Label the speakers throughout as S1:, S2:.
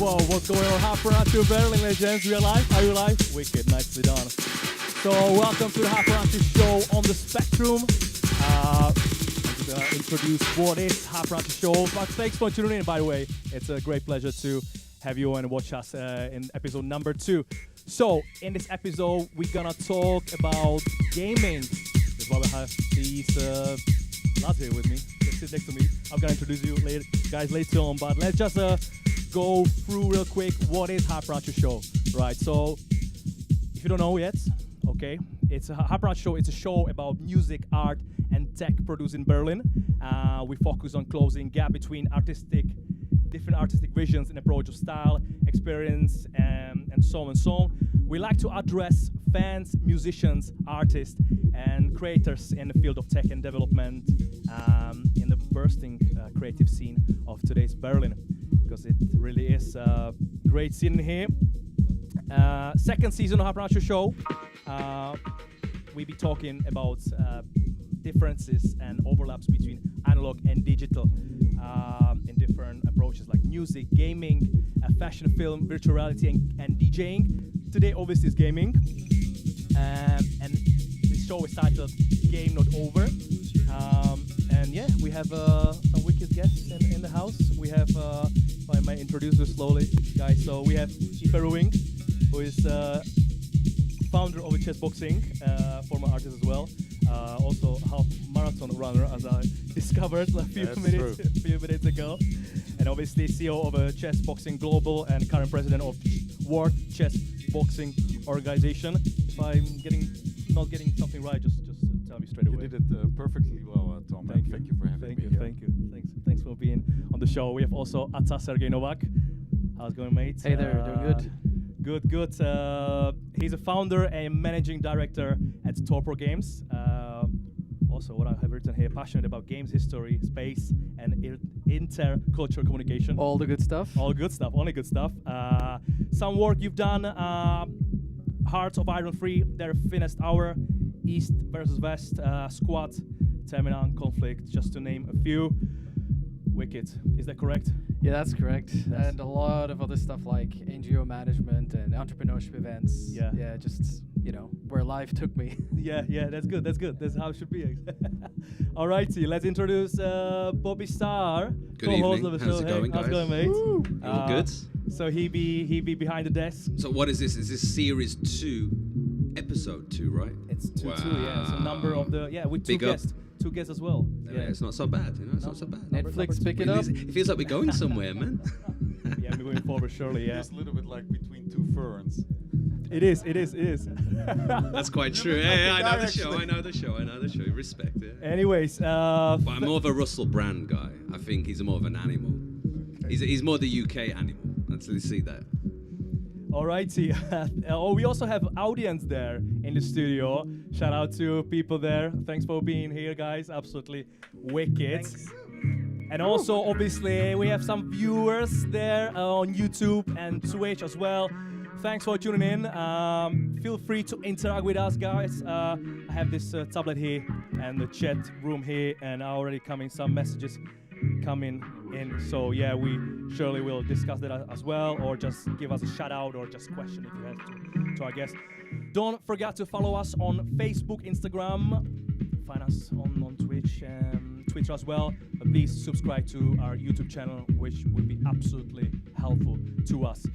S1: Wow, what's going on? Hypernatural.Berlin, legends. We are live? Are you live? Wicked, nicely done. So, welcome to the Hypernatural.Show on the Spectrum. I'm going to introduce what is Hypernatural.Show. But thanks for tuning in, by the way. It's a great pleasure to have you and watch us in episode number 2. So, in this episode, we're going to talk about gaming. That's why we have these lads here with me. They sit next to me. I'm going to introduce you guys later on, but let's just go through real quick what is Hypernatural.Show, right? So, if you don't know yet, okay, it's a Hypernatural.Show. It's a show about music, art, and tech produced in Berlin. We focus on closing gap between different artistic visions and approach of style, experience, and so on and so on. We like to address fans, musicians, artists, and creators in the field of tech and development in the bursting creative scene of today's Berlin, because it really is a great scene here. Second season of Hypernatural.Show. We'll be talking about differences and overlaps between analog and digital in different approaches like music, gaming, fashion, film, virtual reality, and DJing. Today, obviously, is gaming. And this show is titled Game Not Over. And yeah, we have some wicked guests in the house. We have, if I may introduce you slowly, guys. So we have Iepe Rubingh, who is founder of chessboxing, former artist as well. Also half marathon runner, as I discovered a few minutes ago. And obviously CEO of Chessboxing Global and current president of Wolt Chessboxing Organization. If I'm not getting something right, just tell me straight away.
S2: You did it perfectly well, Tom. Thank you for having me.
S1: Thank you. Thanks for being on the show. We have also Sergey Nowak. How's it going, mate?
S3: Hey there, doing good.
S1: Good. He's a founder and managing director at Torpro Games. Also, what I have written here, passionate about games history, space, and intercultural communication.
S3: All the good stuff.
S1: Only good stuff. Some work you've done, Hearts of Iron 3, Their Finest Hour, East versus West, Squad, Terminal, Conflict, just to name a few. Wicked, is that correct?
S3: Yeah, that's correct. Yes. And a lot of other stuff like NGO management and entrepreneurship events. Yeah, just, where life took me.
S1: Yeah, that's good. That's how it should be. Alrighty, let's introduce Bobby Starrr.
S4: Good evening. How's it going, guys?
S1: How's it going, mate?
S4: All good.
S1: So he be behind the desk.
S4: So what is this? Is this series 2, episode 2, right?
S1: It's 2, yeah. It's a number of with two guests. 2 guests as well.
S4: Yeah, it's not so bad, It's not so bad.
S3: Netflix, pick it up.
S4: It feels like we're going somewhere, man.
S1: Yeah, we're going forward, surely, yeah.
S2: It's a little bit like between 2 ferns.
S1: It is.
S4: That's quite true. Yeah, I know the show. Respect, yeah.
S1: Anyways.
S4: But I'm more of a Russell Brand guy. I think he's more of an animal. Okay. He's more the UK animal. Let's see that.
S1: Alrighty. We also have audience there in the studio. Shout out to people there. Thanks for being here, guys. Absolutely wicked.
S3: Thanks.
S1: And also, obviously, we have some viewers there on YouTube and Twitch as well. Thanks for tuning in. Feel free to interact with us, guys. I have this tablet here and the chat room here, and already some messages coming in. So yeah, we surely will discuss that as well, or just give us a shout out, or just question if you have to our guests. Don't forget to follow us on Facebook, Instagram. Find us on Twitch, Twitter as well. But please subscribe to our YouTube channel, which would be absolutely helpful to us.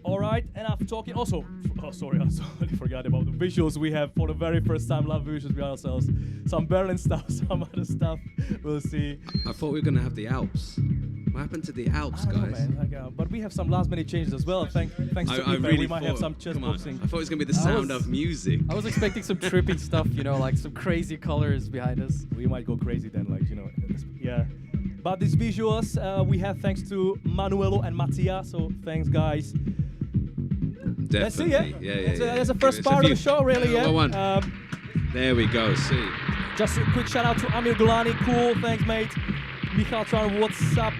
S1: All right, enough talking. Also, I totally forgot about the visuals we have for the very first time. Love visuals with ourselves. Some Berlin stuff, some other stuff. We'll see.
S4: I thought we were going to have the Alps. What happened to the Alps, guys?
S1: But we have some last-minute changes as well. Thanks to Iepe, we might have some chessboxing.
S4: I thought it was going to be the sound of music.
S3: I was expecting some trippy stuff, like some crazy colors behind us.
S1: We might go crazy then, yeah. But these visuals we have thanks to Manuelo and Mattia. So thanks, guys.
S4: Definitely.
S1: Let's see,
S4: Yeah.
S1: That's the first part of the show, really, yeah.
S4: There we go, see.
S1: Just a quick shout out to Amir Gulani, cool, thanks, mate. Michal Tran, what's up?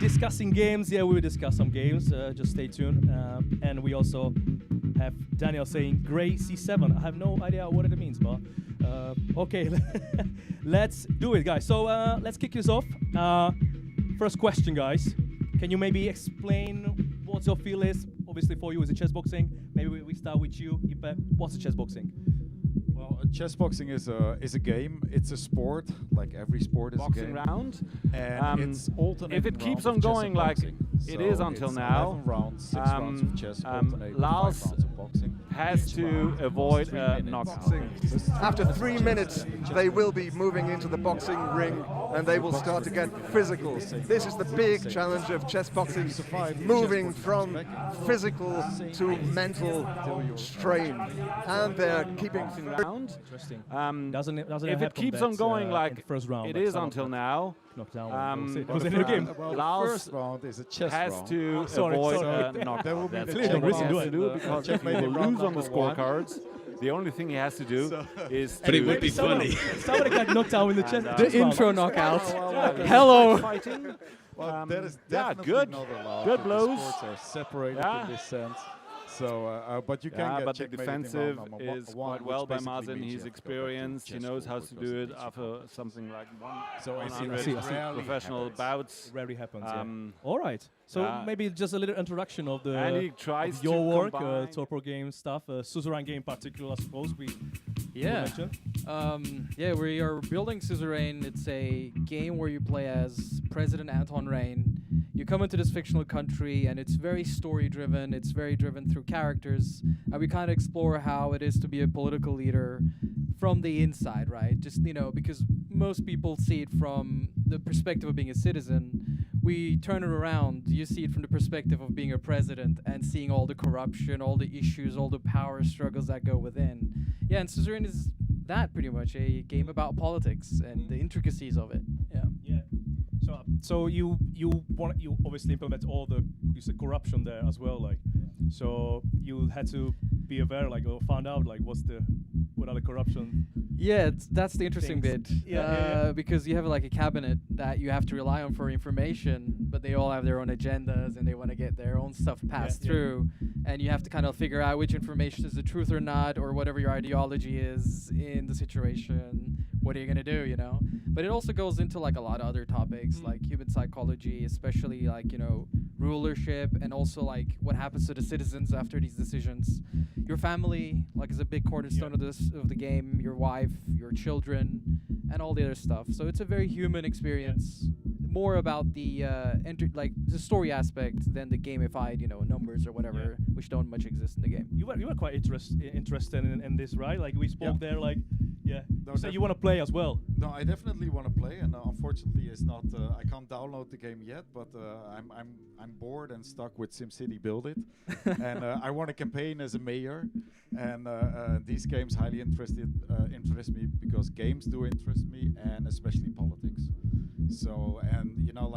S1: discussing games. Yeah, we will discuss some games. Just stay tuned. And we also have Daniel saying Gray C7. I have no idea what it means, but okay, let's do it, guys. So let's kick this off. First question, guys. Can you maybe explain what your feel is? Obviously, for you is a chessboxing. Maybe we start with you, Iepe. What's a chessboxing?
S2: Well, chessboxing is a game. It's a sport, like every sport is
S5: Boxing
S2: a game.
S5: round.
S2: And it's alternating
S5: if it keeps
S2: rounds
S5: on
S2: of chess
S5: going
S2: and
S5: like
S2: boxing.
S5: it
S2: So
S5: is until
S2: it's
S5: now,
S2: 11 rounds, 6 rounds of chess, alternating 5
S5: Lars
S2: rounds of boxing.
S5: has
S2: Each
S5: to
S2: round
S5: avoid
S2: is 3
S5: a
S2: minutes.
S5: knockout.
S6: After 3 minutes, they will be moving into the boxing ring and they will start to get physical. This is the big challenge of chess boxing, moving from physical to mental strain. And they're keeping
S5: Round.
S1: Interesting.
S5: Doesn't
S1: it
S5: if it
S1: happen
S5: keeps
S1: that,
S5: on going
S1: in
S5: like
S1: the first round,
S5: it
S1: like
S5: is
S1: some of
S5: until
S1: them
S5: now,
S1: knocked down?
S2: Well,
S1: Was
S2: the
S1: it in the
S2: fir-
S1: game?
S2: well, the
S5: Lars
S2: first round is a chess
S5: has
S2: round.
S5: to
S1: Sorry,
S5: avoid
S1: sorry.
S5: a knockout.
S2: There will be
S5: That's
S2: the
S1: Please
S5: all
S1: don't
S5: he
S1: listen
S5: has
S1: to
S5: to
S1: it.
S5: do because if he
S2: Checkmate
S5: will
S2: in round
S5: lose on the
S2: number 1.
S5: scorecards, the only thing he has to do is
S4: But it
S5: to
S4: would be funny.
S1: Somebody got knocked down in the chess.
S3: The
S1: chess round.
S3: intro knockout.
S5: Yeah,
S3: Hello.
S5: fighting.
S2: Well, that is
S5: yeah,
S2: definitely
S5: good.
S2: not allowed.
S5: Good
S2: The
S5: blows.
S2: sports are separated
S5: Yeah.
S2: in this sense. So, but you can
S5: Yeah,
S2: get
S5: but the
S2: checkmated in
S5: defensive
S2: round number
S5: is
S2: one,
S5: quite well
S2: which
S5: by
S2: basically
S5: Mazen.
S2: means
S5: He's
S2: you have to go back to
S5: experienced. He
S2: chess
S5: knows
S2: school
S5: how to
S2: because
S5: do
S2: it
S5: it
S2: teaches
S5: after something like
S2: So I see,
S5: 100
S2: it rarely
S5: professional
S2: happens.
S5: bouts.
S1: Rarely happens.
S5: Um,
S1: All right. So
S5: yeah.
S1: maybe just a little introduction of the
S5: And he tries
S1: of your
S5: to
S1: work,
S5: combine-
S1: Torpor game stuff, Suzerain game in particular, I suppose we
S3: Yeah.
S1: mentioned.
S3: Yeah, we are building Suzerain. It's a game where you play as President Anton Reign. You come into this fictional country, and it's very story-driven. It's very driven through characters, and we kind of explore how it is to be a political leader from the inside, right? Just, because most people see it from the perspective of being a citizen. We turn it around. You see it from the perspective of being a president and seeing all the corruption, all the issues, all the power struggles that go within. Yeah, and Suzerain is that pretty much, a game about politics and the intricacies of it. Yeah.
S1: Yeah. So you obviously implement all the corruption there as well, like. So you had to be aware, like, or found out, like, what are the corruption?
S3: Yeah, that's the interesting
S1: Things.
S3: bit.
S1: Yeah.
S3: Because you have like a cabinet that you have to rely on for information, but they all have their own agendas and they want to get their own stuff passed through. And you have to kind of figure out which information is the truth or not, or whatever your ideology is in the situation. What are you going to do, But it also goes into like a lot of other topics, like human psychology, especially like, rulership, and also like what happens to the citizens after these decisions. Your family, like, is a big cornerstone of the game, your wife, your children, and all the other stuff. So it's a very human experience, more about the the story aspect than the gamified, numbers or whatever, which don't much exist in the game.
S1: You were quite interested in this, right? Like we spoke there, like,
S2: No,
S1: so you want to play as well?
S2: No, I definitely want to play, and unfortunately, it's not. I can't download the game yet, but I'm bored and stuck with SimCity Build It, and I want to campaign as a mayor, and these games highly interest me because games do interest me, and especially politics. So, and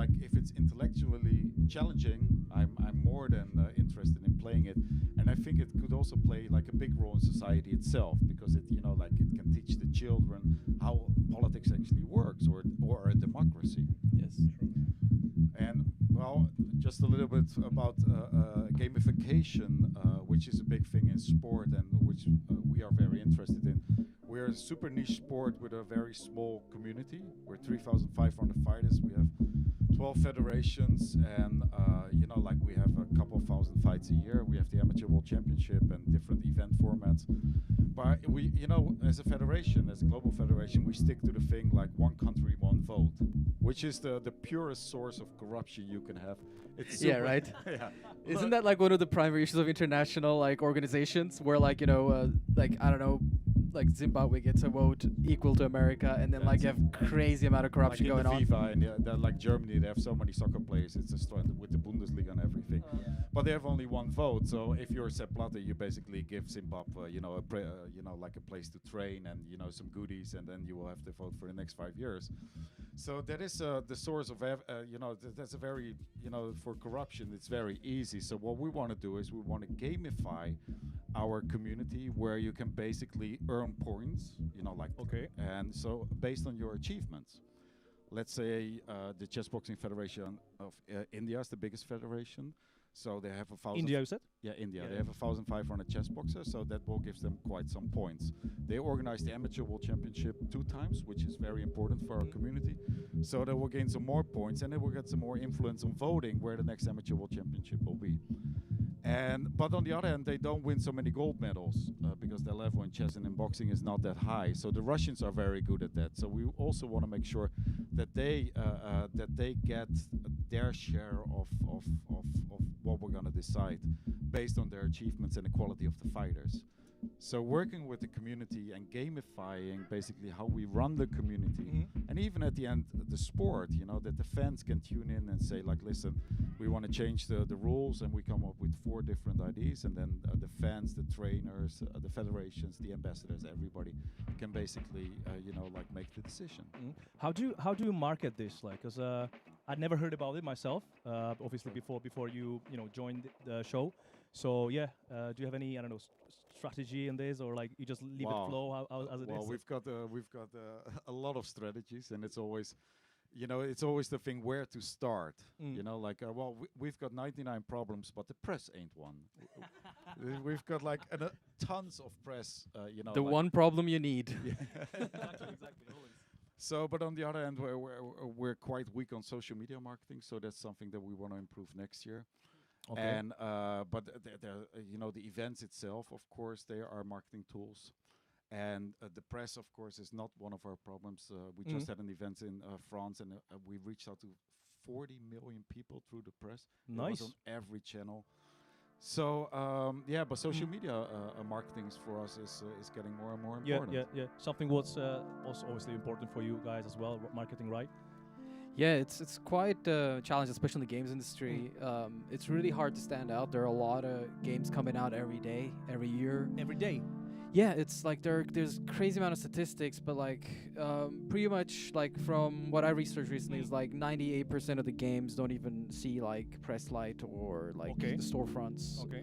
S2: like if it's intellectually challenging, I'm more than interested in playing it, and I think it could also play like a big role in society itself because it like it can teach the children how politics actually works or a democracy.
S3: Yes.
S2: And well, just a little bit about gamification, which is a big thing in sport and which we are very interested in. We're a super niche sport with a very small community. We're 3,500 fighters. We have 12 federations, and like we have a couple of thousand fights a year. We have the Amateur World Championship and different event formats. But we, as a federation, as a global federation, we stick to the thing like one country, one vote, which is the purest source of corruption you can have. It's
S3: Yeah,
S2: super-
S3: right?
S2: yeah.
S3: Isn't that like one of the primary issues of international like organizations where like I don't know, like Zimbabwe gets a vote equal to America, and then like you have crazy amount of corruption
S2: like in
S3: going
S2: the
S3: on.
S2: FIFA and like Germany, they have so many soccer players. It's a with the Bundesliga and everything. But they have only one vote. So if you're Sepp Blatter, you basically give Zimbabwe, like a place to train and some goodies, and then you will have to vote for the next 5 years. So that is the source of that's a very for corruption. It's very easy. So what we want to do is we want to gamify our community where you can basically earn points,
S1: Okay.
S2: and so based on your achievements. let's say the Chessboxing Federation of India is the biggest federation. So they have 1,000.
S1: India, you said?
S2: Yeah, India.
S1: Yeah,
S2: They
S1: yeah.
S2: have 1,500 chess boxers, so that will give them quite some points. They organize the Amateur World Championship 2 times, which is very important for our community. So they will gain some more points, and they will get some more influence on voting where the next Amateur World Championship will be. But on the other hand, they don't win so many gold medals because their level in chess and in boxing is not that high. So the Russians are very good at that. So we also want to make sure that they get their share of what we're going to decide based on their achievements and the quality of the fighters. So working with the community and gamifying basically how we run the community, and even at the end the sport, that the fans can tune in and say like, listen, we want to change the rules, and we come up with 4 different ideas, and then the fans, the trainers, the federations, the ambassadors, everybody can basically make the decision.
S1: How do you market this? Like, cause I'd never heard about it myself. Obviously before you joined the show. So yeah, do you have any strategy in this, or like you just leave it flow as it is?
S2: Well, we've got a lot of strategies, and it's always, it's always the thing where to start. We've got 99 problems, but the press ain't one. We've got like tons of press.
S3: The one problem you need.
S1: exactly. Always.
S2: So, but on the other hand, we're quite weak on social media marketing, so that's something that we want to improve next year.
S1: Okay.
S2: And the events itself, of course, they are marketing tools, and the press, of course, is not one of our problems. We just had an event in France, and we reached out to 40 million people through the press.
S1: Nice.
S2: It was on every channel. So but social media marketing for us is getting more and more important.
S1: Yeah. Something what's also obviously important for you guys as well, marketing, right?
S3: Yeah, it's quite a challenge, especially in the games industry. It's really hard to stand out. There are a lot of games coming out every day, every year.
S1: Every day.
S3: Yeah, it's like there's crazy amount of statistics, but like pretty much like from what I researched recently is like 98% of the games don't even see like press light or like the storefronts.
S1: Okay.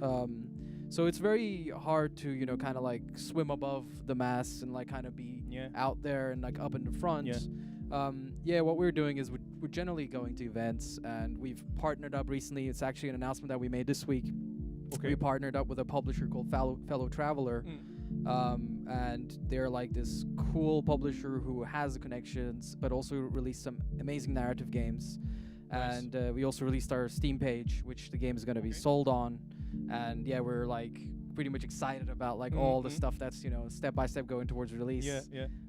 S3: So it's very hard to kind of like swim above the mass and like kind of be out there and like up in the front. What we're doing is we're generally going to events, and we've partnered up recently. It's actually an announcement that we made this week.
S1: Okay.
S3: We partnered up with a publisher called Fellow Traveler, and they're like this cool publisher who has the connections, but also released some amazing narrative games.
S1: Nice.
S3: And we also released our Steam page, which the game is going to be sold on. And we're like pretty much excited about like all the stuff that's step by step going towards release.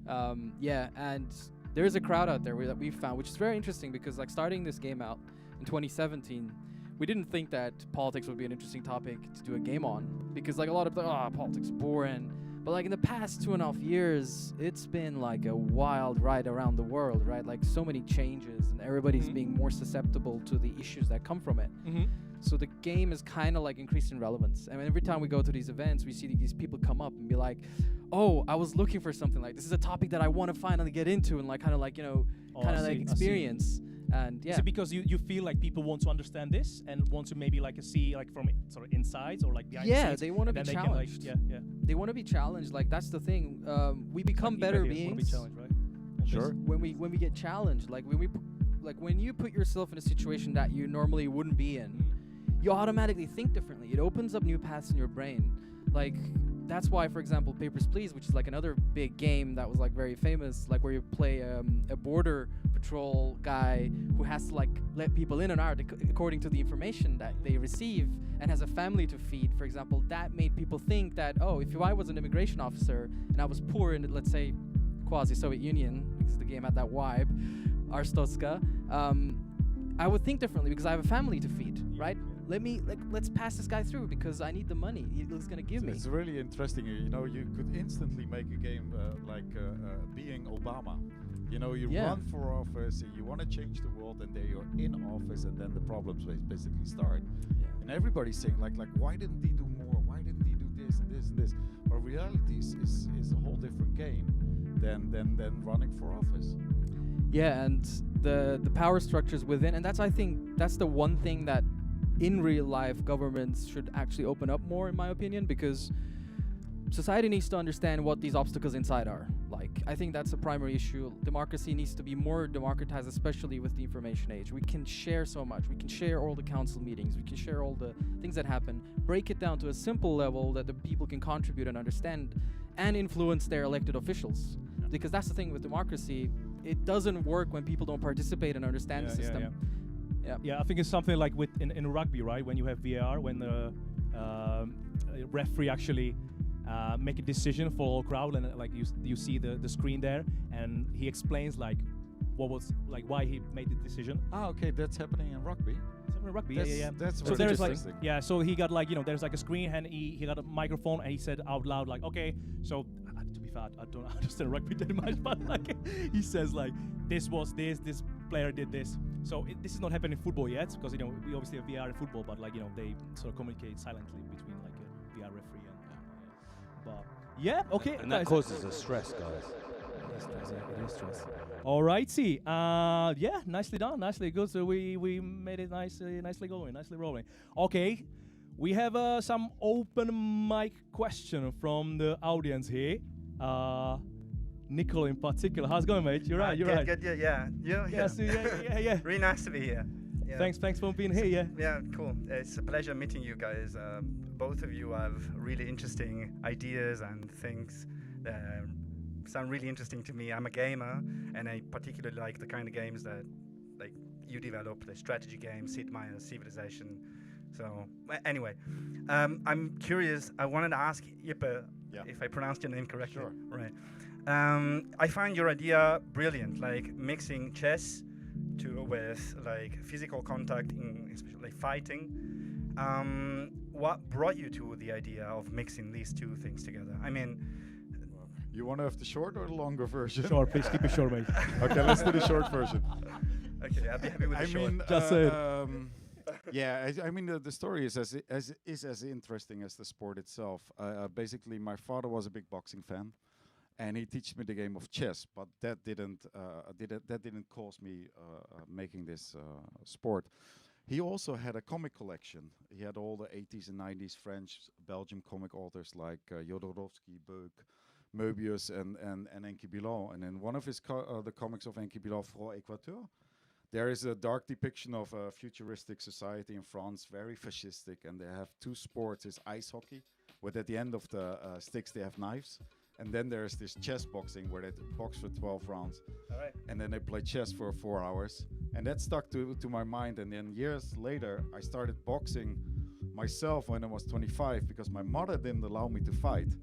S3: And there's a crowd out there that we've found, which is very interesting because like starting this game out in 2017, we didn't think that politics would be an interesting topic to do a game on, because like a lot of politics is boring. But like in the past 2.5 years, it's been like a wild ride around the world, right? Like so many changes, and everybody's being more susceptible to the issues that come from it. So the game is kind of like increased in relevance. I mean, every time we go to these events, we see these people come up and be like, "Oh, I was looking for something like this. Is a topic that I want to finally get into and like kind of like experience." And
S1: Is it because you feel like people want to understand this and want to maybe like see like from sort of insides or like behind the scenes,
S3: they want to be
S1: and then
S3: challenged.
S1: They can,
S3: They want to be challenged. Like that's the thing. We become better beings.
S1: Be challenged, right?
S2: Sure.
S3: When we get challenged, like when you put yourself in a situation that you normally wouldn't be in, you automatically think differently. It opens up new paths in your brain. Like that's why, for example, Papers, Please, which is like another big game that was like very famous, like where you play a border patrol guy who has to like let people in and out according to the information that they receive, and has a family to feed, for example. That made people think that, if I was an immigration officer and I was poor in, let's say, quasi-Soviet Union, because the game had that vibe, Arstotzka, I would think differently because I have a family to feed, right? Let's pass this guy through because I need the money he's gonna give me.
S2: It's really interesting. You could instantly make a game being Obama. You run for office, you want to change the world, and there you're in office, and then the problems basically start. And everybody's saying like, why didn't he do more? Why didn't he do this and this and this? But reality is a whole different game than running for office.
S3: Yeah, and the power structures within, and I think that's the one thing that in real life governments should actually open up more, in my opinion, because society needs to understand what these obstacles inside are, Like, I think that's a primary issue. Democracy needs to be more democratized, especially with the information age. We can share so much. We can share all the council meetings. We can share all the things that happen. Break it down to a simple level that the people can contribute and understand and influence their elected officials.
S1: Yeah.
S3: Because that's the thing with democracy. It doesn't work when people don't participate and understand the system.
S1: Yeah, I think it's something like with in rugby, right? When you have VAR, when the referee actually make a decision for all crowd, and like you see the screen there, and he explains like what was like why he made the decision.
S2: Ah, okay, that's happening in rugby.
S1: It's happening in rugby,
S2: That's,
S1: yeah.
S2: That's
S1: So
S2: very
S1: there's like
S2: interesting.
S1: so he got like there's like a screen, and he got a microphone, and he said out loud like, okay, so to be fair, I don't understand rugby that much, but like he says like this player did this. So this is not happening in football yet, because we obviously have VR in football, but like they sort of communicate silently between like a VR referee and but yeah, okay,
S5: And that
S1: guys.
S5: causes us stress, guys.
S1: It is stress. Alrighty, yeah, nicely done, nicely good. So we made it nicely going, nicely rolling. Okay, we have some open mic question from the audience here. Nicole in particular, how's it going, mate? You're right.
S7: Good, yeah.
S1: Yeah.
S7: Really nice to be here. Yeah.
S1: Thanks for being here. Yeah.
S7: Yeah, cool. It's a pleasure meeting you guys. Both of you have really interesting ideas and things that sound really interesting to me. I'm a gamer, and I particularly like the kind of games that like you develop, the strategy games, Sid Meier's Civilization. So anyway, I'm curious. I wanted to ask Iepe, if I pronounced your name correctly.
S2: Sure.
S7: Right. I find your idea brilliant, like mixing chess with like physical contact, especially like fighting. What brought you to the idea of mixing these two things together? I mean,
S2: You want to have the short or the longer version?
S1: Sure, please keep it short, mate.
S2: Okay, let's do the short version.
S7: okay, I'll be happy with the short.
S1: Just say it.
S2: I mean, the story is as interesting as the sport itself. Basically, my father was a big boxing fan, and he teach me the game of chess. But that didn't cause me making this sport. He also had a comic collection. He had all the 80s and 90s French, Belgian comic authors like Jodorowsky, Beuk, Möbius, and Enki Bilal. And in one of his the comics of Enki Bilal, Front Équateur, there is a dark depiction of a futuristic society in France, very fascistic, and they have two sports. It's ice hockey, where at the end of the sticks they have knives. And then there's this chess boxing, where they box for 12 rounds.
S7: All right.
S2: And then they play chess for 4 hours. And that stuck to my mind. And then years later, I started boxing myself when I was 25, because my mother didn't allow me to fight.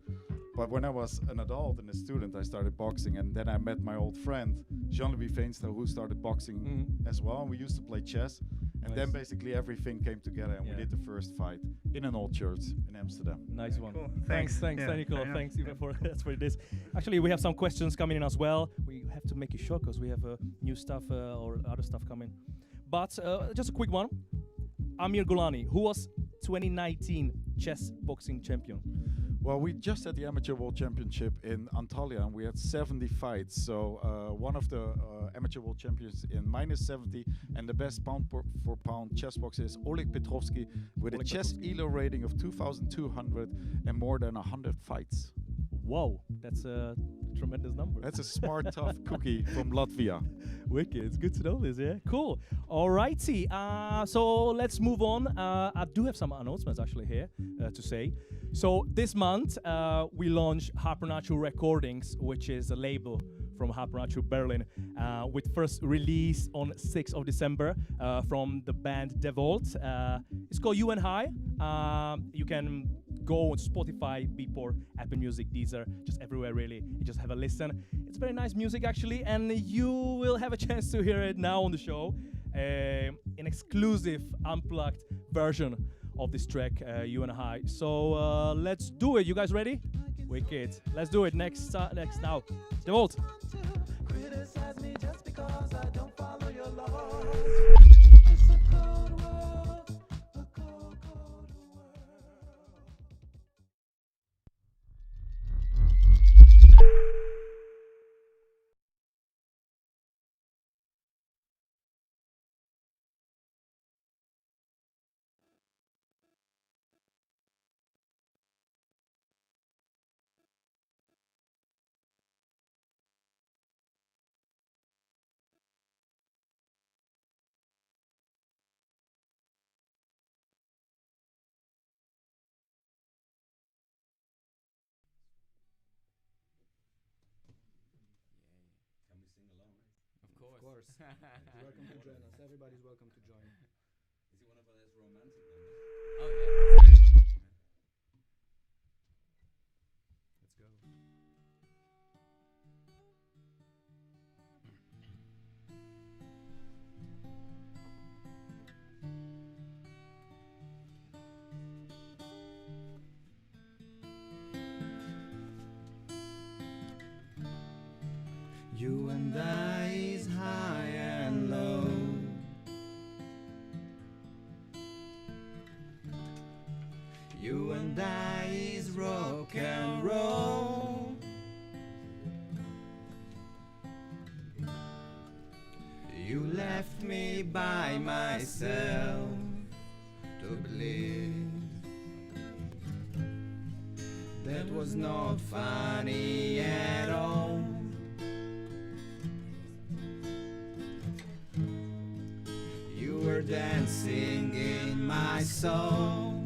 S2: But when I was an adult and a student, I started boxing, and then I met my old friend Jean-Louis Veenstra, who started boxing as well. And we used to play chess, and then basically everything came together, and we did the first fight in an old church in Amsterdam.
S1: Nice one.
S7: Cool.
S1: Thanks,
S7: Yeah.
S1: Nicola.
S7: Yeah.
S1: Thanks even for that's what it is. Actually, we have some questions coming in as well. We have to make it short because we have new stuff or other stuff coming. But just a quick one. Amir Golani, who was 2019 chess boxing champion?
S2: Well, we just had the Amateur World Championship in Antalya, and we had 70 fights. So one of the Amateur World Champions in -70, and the best pound for pound chess boxer is Oleg Petrovsky, with a chess ELO rating of 2,200 and more than 100 fights.
S1: Wow, that's a tremendous number.
S2: That's a smart, tough cookie from Latvia.
S1: Wicked. It's good to know this, yeah? Cool. Alrighty. So let's move on. I do have some announcements actually here to say. So this month, we launch Hypernatural Recordings, which is a label from Hypernatural.Berlin, with first release on 6th of December from the band Wolt. It's called You and High. You can go on Spotify, Beatport, Apple Music, Deezer, just everywhere really, and just have a listen. It's very nice music actually, and you will have a chance to hear it now on the show. An exclusive unplugged version of this track, You and High. So let's do it. You guys ready? Wicked. Let's do it. Next now. Wolt.
S8: Criticize me just because I don't follow your law.
S9: course. You're welcome to join us. Everybody's welcome to join.
S4: Is it one of those romantic numbers? Oh yeah.
S9: Let's go. You and I is high and low. You and I is rock and roll. You left me by myself to believe that was not funny at all. You were dancing in my soul.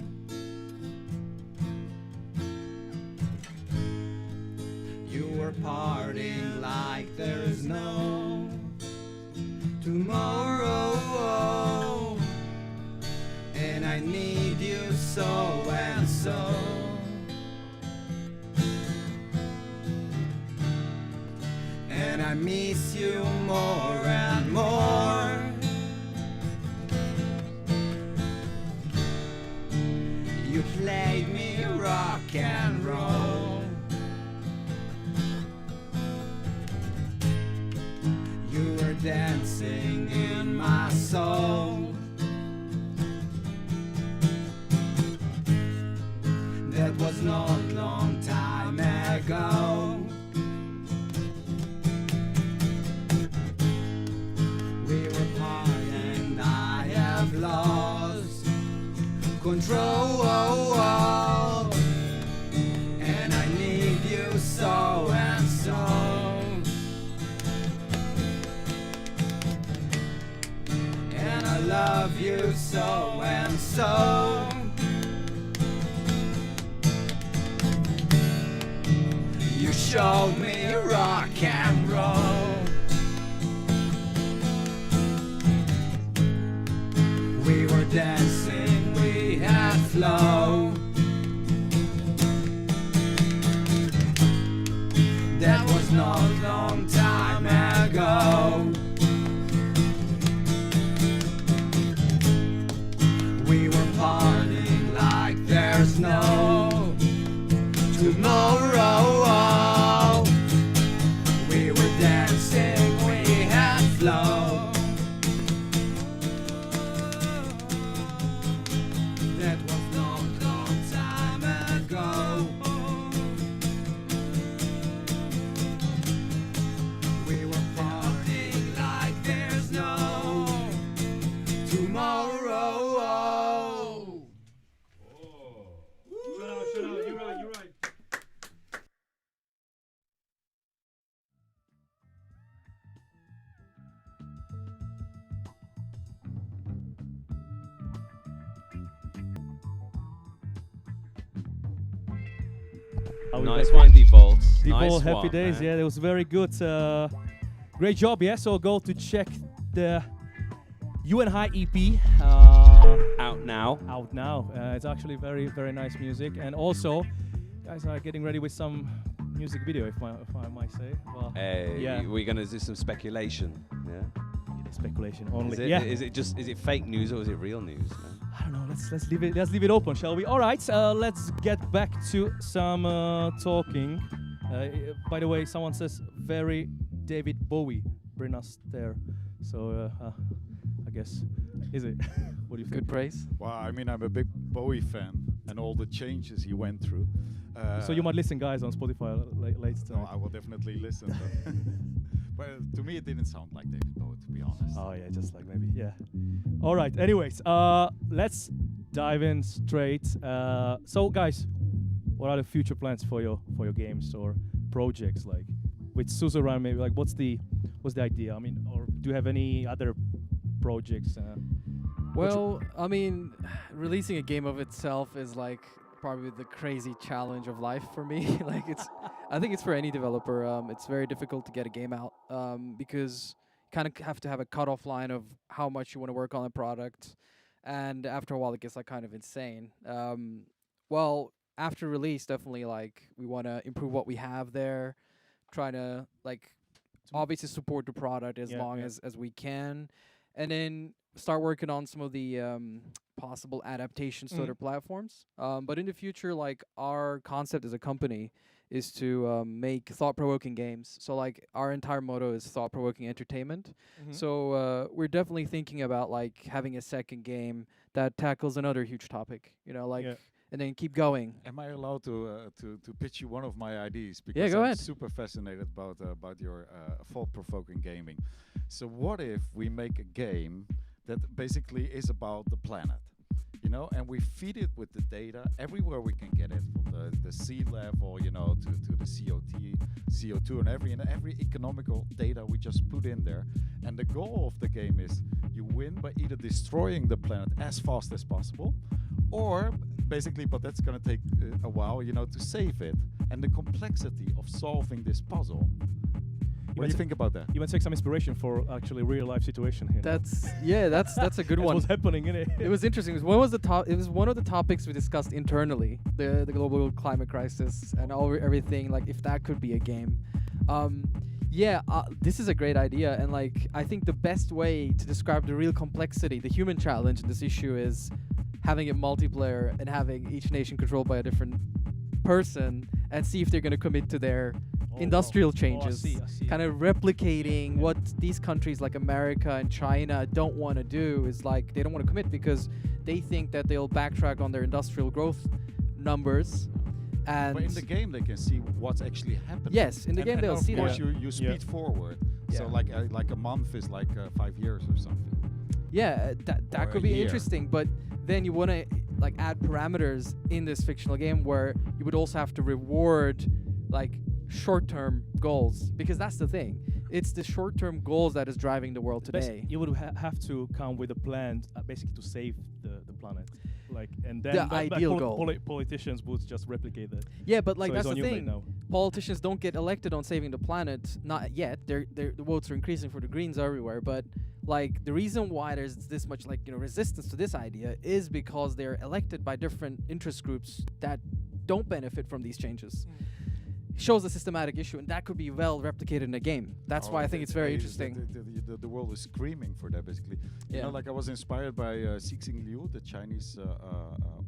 S9: You were partying like there's no tomorrow. And I need you so and so. And I miss you more and more. You played me rock and roll. You were dancing in my soul. That was not a long time ago. We were high and I have lost control. And I need you so and so. And I love you so and so. You showed me rock and roll. We were dancing, we had flow. That was not a long time ago. We were partying like there's no tomorrow. We were dancing, we had flow. That was long, long time ago. We were partying like there's no tomorrow.
S1: Shut out, you're right.
S5: Nice one, Wolt.
S1: People,
S5: Nice
S1: happy
S5: one,
S1: days.
S5: man.
S1: Yeah, that was very good. Great job. Yeah, so go to check the UNHI EP.
S5: Out now.
S1: Out now. It's actually very, very nice music. And also, guys are getting ready with some music video, if I might say. Well,
S5: Hey,
S1: yeah.
S5: we're gonna do some speculation. Yeah.
S1: Speculation only.
S5: Is it,
S1: yeah.
S5: is it fake news or is it real news? Man?
S1: I don't know. Let's leave it open, shall we? All right. Let's get back to some talking. By the way, someone says very David Bowie, bring us there. So I guess is it? What do you think?
S3: Good praise.
S2: Well, I mean, I'm a big Bowie fan, and all the changes he went through.
S1: So you might listen, guys, on Spotify later tonight.
S2: No, I will definitely listen. But to me, it didn't sound like David Bowie, to be honest.
S1: Oh yeah, just like maybe, yeah. All right. Anyways, let's dive in straight. So guys, what are the future plans for your games or projects? Like with Suzerain, maybe like what's the idea? I mean, or do you have any other projects?
S3: Well, I mean, releasing a game of itself is like probably the crazy challenge of life for me. Like I think it's for any developer. It's very difficult to get a game out because you kind of have to have a cutoff line of how much you want to work on a product, and after a while it gets like kind of insane. Well, after release, definitely like we want to improve what we have there, try to like obviously support the product as long as we can, and then start working on some of the possible adaptations to other platforms. But in the future, like our concept as a company is to make thought-provoking games. So like our entire motto is thought-provoking entertainment. So we're definitely thinking about like having a second game that tackles another huge topic, you know, like and then keep going.
S2: Am I allowed to pitch you one of my ideas? Because
S3: go
S2: I'm
S3: ahead.
S2: super fascinated about your thought-provoking gaming. So what if we make a game that basically is about the planet, you know, and we feed it with the data everywhere we can get it, from the sea level, you know, to the CO2 and every economical data we just put in there. And the goal of the game is you win by either destroying the planet as fast as possible, or basically, but that's going to take a while, you know, to save it. And the complexity of solving this puzzle. What do you think about that?
S1: You might take some inspiration for actually real life situation here.
S3: That's that's a good
S1: That's
S3: one.
S1: what's happening in it.
S3: It was interesting. It was one of the topics we discussed internally, the global climate crisis and everything. Like if that could be a game. This is a great idea, and like I think the best way to describe the real complexity, the human challenge in this issue is having it multiplayer and having each nation controlled by a different person, and see if they're going to commit to their industrial changes,
S1: I see.
S3: kind of replicating what these countries like America and China don't want to do. Is like they don't want to commit because they think that they'll backtrack on their industrial growth numbers. And
S2: but in the game they can see what's actually happening.
S3: Yes, in the game they'll see that.
S2: Of course you speed forward. So like a month is like 5 years or something.
S3: Yeah, that
S2: Or
S3: could
S2: a
S3: be
S2: year.
S3: interesting, but then you want to like add parameters in this fictional game where you would also have to reward like short-term goals, because that's the thing. It's the short-term goals that is driving the world today.
S1: You would have to come with a plan, basically to save the planet, like, and then
S3: The ideal goal.
S1: Politicians would just replicate that.
S3: Yeah, but like
S1: So
S3: that's
S1: it's
S3: the
S1: on you right
S3: thing.
S1: now.
S3: Politicians don't get elected on saving the planet, not yet. The votes are increasing for the Greens everywhere, but like the reason why there's this much like resistance to this idea is because they're elected by different interest groups that don't benefit from these changes. Shows a systematic issue, and that could be well replicated in a game. That's why I think it's very interesting.
S2: The world is screaming for that, basically. You know, like I was inspired by Cixin Liu, the Chinese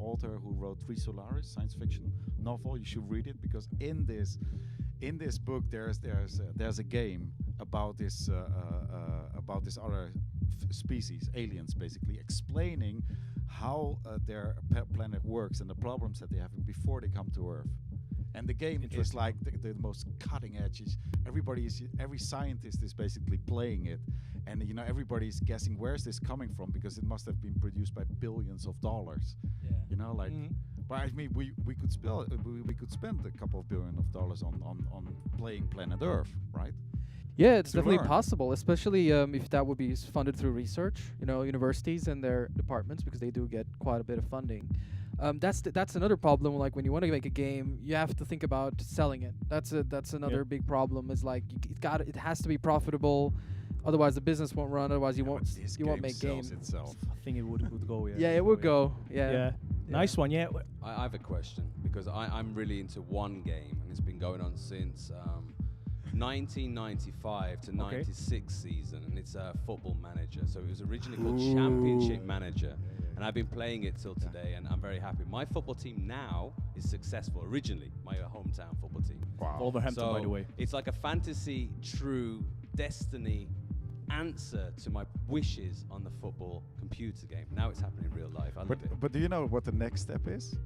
S2: author who wrote Three Solaris, science fiction novel. You should read it, because in this book there's a game about this other species, aliens, basically explaining how their planet works and the problems that they have before they come to Earth. And the game is like the most cutting edge. Every scientist is basically playing it, and everybody's guessing where's this coming from, because it must have been produced by billions of dollars. You know, like. But I mean, we could spend a couple of billion of dollars on playing Planet Earth, right?
S3: Yeah, it's
S2: To
S3: definitely
S2: learn.
S3: possible, especially if that would be funded through research. Universities and their departments, because they do get quite a bit of funding. That's another problem. Like when you want to make a game, you have to think about selling it. That's another big problem. Is like it has to be profitable, otherwise the business won't run. Otherwise you won't make games.
S2: Itself.
S1: I think it would go.
S3: Yeah, it would go. Yeah.
S1: Nice one. Yeah.
S4: I have a question, because I'm really into one game, and it's been going on since 1995 to 96 season, and it's a Football Manager. So it was originally called Championship Manager, and I've been playing it till today, and I'm very happy. My football team now is successful. Originally, my hometown football team.
S2: Wow.
S1: Wolverhampton,
S4: So
S1: by the way.
S4: it's like a fantasy, true destiny answer to my wishes on the football computer game. Now it's happening in real life. I love it.
S2: But do you know what the next step is?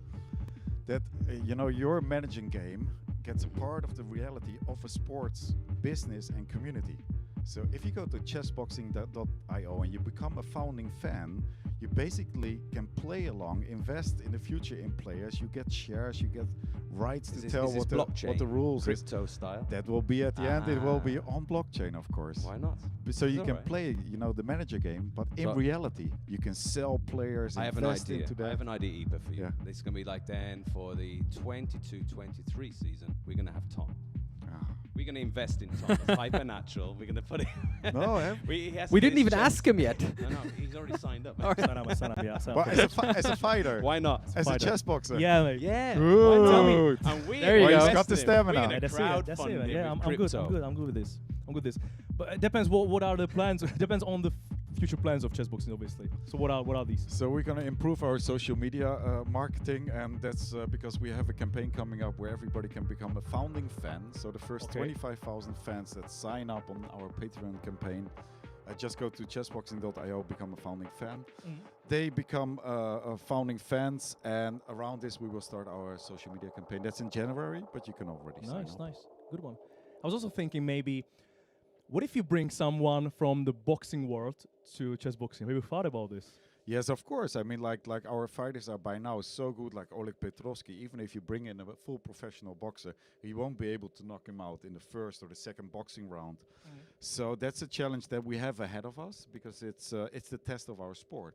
S2: That your managing game gets a part of the reality of a sports business and community. So if you go to chessboxing.io and you become a founding fan, you basically can play along, invest in the future in players. You get shares, you get rights to tell what the rules is.
S5: Crypto style.
S2: That will be at the end. It will be on blockchain, of course.
S5: Why not?
S2: So you can
S5: alright.
S2: play, the manager game, but in
S5: So
S2: reality, you can sell players.
S4: I have an
S2: invest
S4: idea.
S2: into that.
S4: I have an idea, Iepe, for you.
S2: Yeah.
S4: This is going to be like then for the 22-23 season, we're going to have Tom.
S2: Ah.
S4: We're going to invest in Tom. It's Hypernatural. We're going to put it.
S6: No, eh?
S4: He has to
S3: We
S4: get
S3: didn't
S4: his
S3: even
S4: chess-
S3: ask him yet.
S4: No, he's already signed up.
S1: Sign up, yeah. Sign
S2: But
S1: up.
S2: as a fighter,
S4: Why not?
S2: as a
S1: fighter.
S2: chess boxer.
S1: Yeah, mate.
S4: Yeah.
S2: Good.
S4: Why not? And we
S3: There you
S2: Well,
S3: go.
S2: he's got the stamina.
S4: We're
S1: That's
S4: gonna
S1: it. That's
S4: crowdfund
S1: it.
S4: him
S1: Yeah,
S4: with
S1: I'm good.
S4: crypto.
S1: I'm good with this. But it depends. What are the plans? It depends on the future plans of chessboxing, obviously. So what are these?
S2: So we're going to improve our social media marketing, and that's because we have a campaign coming up where everybody can become a founding fan. So the first
S1: Okay.
S2: 25,000 fans that sign up on our Patreon campaign, just go to chessboxing.io, become a founding fan. They become founding fans, and around this we will start our social media campaign. That's in January, but you can already sign up.
S1: Nice, good one. I was also thinking maybe, what if you bring someone from the boxing world to chessboxing? Have you thought about this?
S2: Yes, of course. I mean, like our fighters are by now so good, like Oleg Petrovsky. Even if you bring in a full professional boxer, you won't be able to knock him out in the first or the second boxing round. So that's a challenge that we have ahead of us, because it's the test of our sport.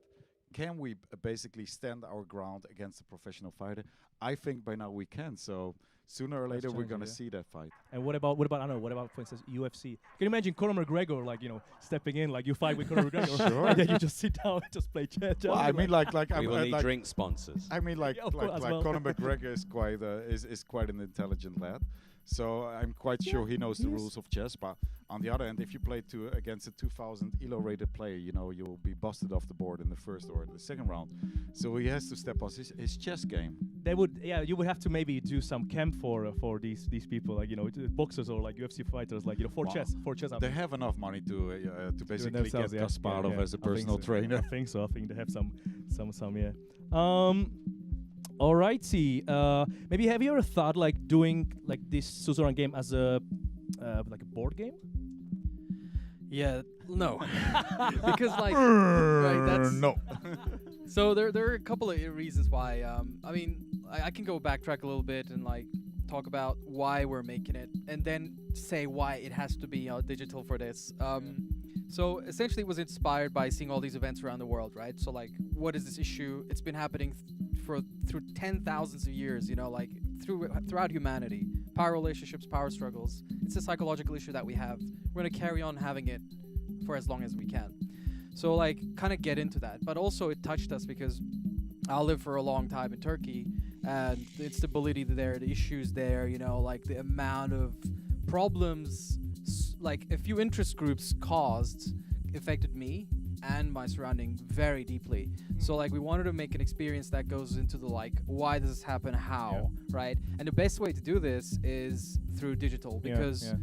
S2: Can we basically stand our ground against a professional fighter? I think by now we can. So sooner or later we're
S1: challenging,
S2: gonna
S1: yeah.
S2: see that fight.
S1: And what about I don't know, what about, for instance, UFC? Can you imagine Conor McGregor, like, stepping in, like you fight with Conor McGregor,
S2: Sure.
S1: and then you just sit down and just play chess?
S2: Well, I mean, like
S4: We will need
S2: like,
S4: drink sponsors.
S2: I mean, like
S1: Yeah, of course, as well.
S2: Conor McGregor is quite is quite an intelligent lad. So I'm quite sure he knows the rules of chess. But on the other hand, if you play against a 2,000 ELO rated player, you'll be busted off the board in the first or the second round. So he has to step up his chess game.
S1: You would have to maybe do some camp for these people, like boxers or like UFC fighters, like for
S2: Wow.
S1: chess. I
S2: They
S1: mean.
S2: have enough money to basically get
S1: themselves, yeah.
S2: Kasparov
S1: Yeah,
S2: as a
S1: I think
S2: personal
S1: so.
S2: trainer.
S1: I think so. I think they have some, yeah. Alrighty. Maybe have you ever thought like doing like this Suzerain game as a like a board game?
S3: Yeah, no. Because like, right, that's
S2: No.
S3: So there are a couple of reasons why. I mean, I can go backtrack a little bit and like talk about why we're making it, and then say why it has to be digital for this. So essentially, it was inspired by seeing all these events around the world, right? So like, what is this issue? It's been happening through 10,000s of years, like throughout humanity. Power relationships, power struggles. It's a psychological issue that we have. We're gonna carry on having it for as long as we can. So like, kind of get into that. But also, it touched us because I lived for a long time in Turkey, and the instability there, the issues there, like the amount of problems like a few interest groups affected me and my surrounding very deeply. So like, we wanted to make an experience that goes into the like, why does this happen, how, right? And the best way to do this is through digital, because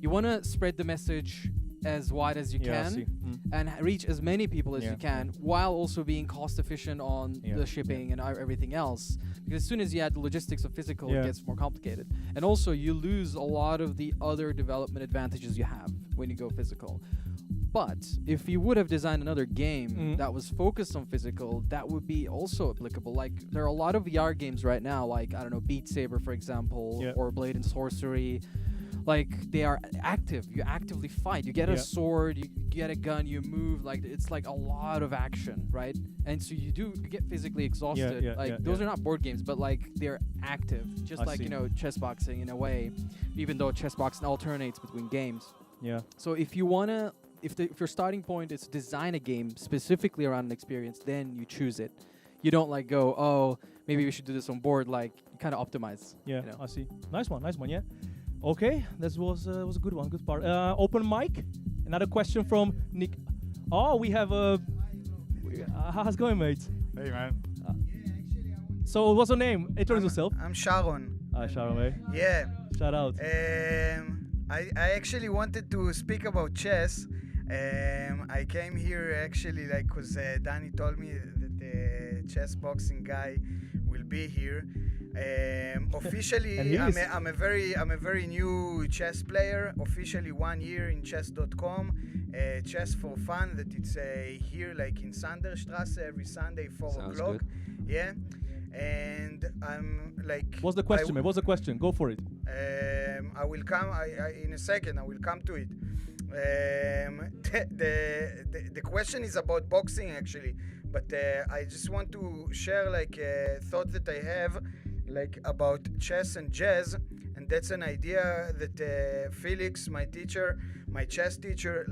S3: you want to spread the message as wide as you can and reach as many people as you can, while also being cost efficient on the shipping and everything else. Because as soon as you add the logistics of physical, it gets more complicated. And also, you lose a lot of the other development advantages you have when you go physical. But if you would have designed another game that was focused on physical, that would be also applicable. Like, there are a lot of VR games right now, like, I don't know, Beat Saber, for example, or Blade and Sorcery. Like, they are active. You actively fight. You get a sword, you get a gun, you move. Like, it's like a lot of action, right? And so you get physically exhausted. Those are not board games, but like, they're active. Just like, chess boxing in a way, even though chess boxing alternates between games.
S1: Yeah.
S3: So if you want to, if your starting point is to design a game specifically around an experience, then you choose it. You don't like go, oh, maybe we should do this on board. Like, you kind of optimize.
S1: Yeah, I see. Nice one, yeah. Okay, this was a good one, good part. Open mic. Another question from Nick. Oh, we have how's it going, mate?
S2: Hey, man.
S1: So, what's your name? Introduce yourself.
S10: I'm Sharon.
S1: Hi, Sharon, mate.
S10: Yeah.
S1: Shout out.
S10: I actually wanted to speak about chess. I came here actually like because Danny told me that the chess boxing guy will be here. Officially, I'm a very new chess player. Officially 1 year in chess.com. Chess for fun. That it's here like in Sanderstrasse every Sunday 4
S4: Sounds
S10: o'clock.
S4: good.
S10: Yeah. And I'm like.
S1: What's the question, mate? What's the question? Go for it.
S10: I will come. In a second. I will come to it. The question is about boxing actually, but I just want to share like a thought that I have like about chess and jazz, and and that's an idea that Felix, my teacher, my chess teacher,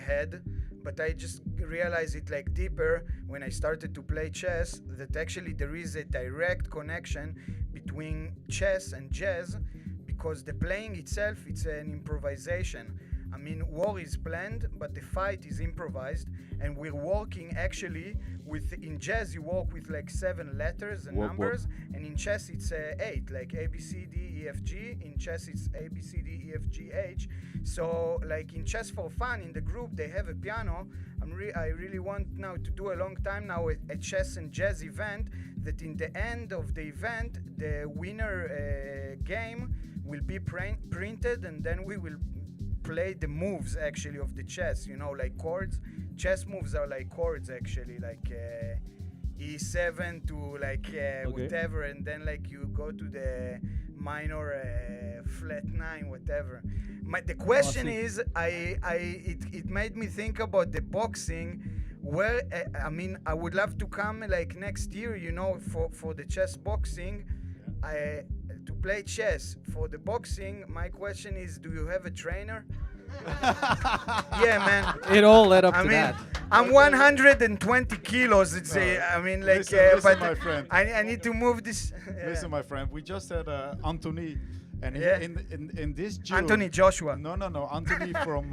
S10: had. But I just realized it deeper when I started to play chess, that actually there is a direct connection between chess and jazz, because the playing itself, it's an improvisation. I mean, war is planned, but the fight is improvised, and we're working actually in jazz you work with 7 letters and numbers, and in chess it's 8, like A, B, C, D, E, F, G. In chess it's A, B, C, D, E, F, G, H. So in chess for fun, in the group they have a piano. I really want now to do a long time now a chess and jazz event, that in the end of the event the winner game will be printed, and then we will play the moves actually of the chess, like chords. Chess moves are like chords actually, E7 to whatever, and then you go to the minor flat 9, whatever. The question is, it made me think about the boxing, where I would love to come next year, for the chess boxing, to play chess. For the boxing, my question is, do you have a trainer? Yeah, man.
S3: It all led up to that.
S10: I'm 120 kilos. It's
S2: listen,
S10: but
S2: my friend.
S10: I need to move this.
S2: Listen, my friend. We just had Anthony, and in this June,
S10: Anthony Joshua.
S2: No, Anthony from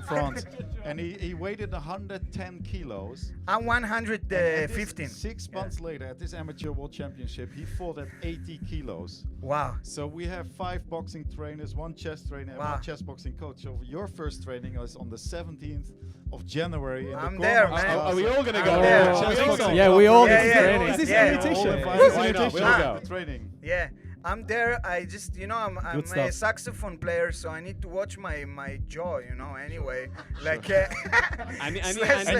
S2: France, and he weighed 110 kilos.
S10: I'm 115.
S2: 6 months later, at this amateur world championship, he fought at 80 kilos.
S10: Wow.
S2: So we have 5 boxing trainers, 1 chess trainer, and 1 chess boxing coach. So your first training is on the 17th of January.
S10: I'm there, man.
S1: Are we all gonna go?
S3: Yeah, we all get training.
S1: Is this an invitation?
S2: Why not? We'll go. Training.
S10: Yeah. I'm there. I just, I'm a saxophone player, so I need to watch my jaw, anyway.
S2: And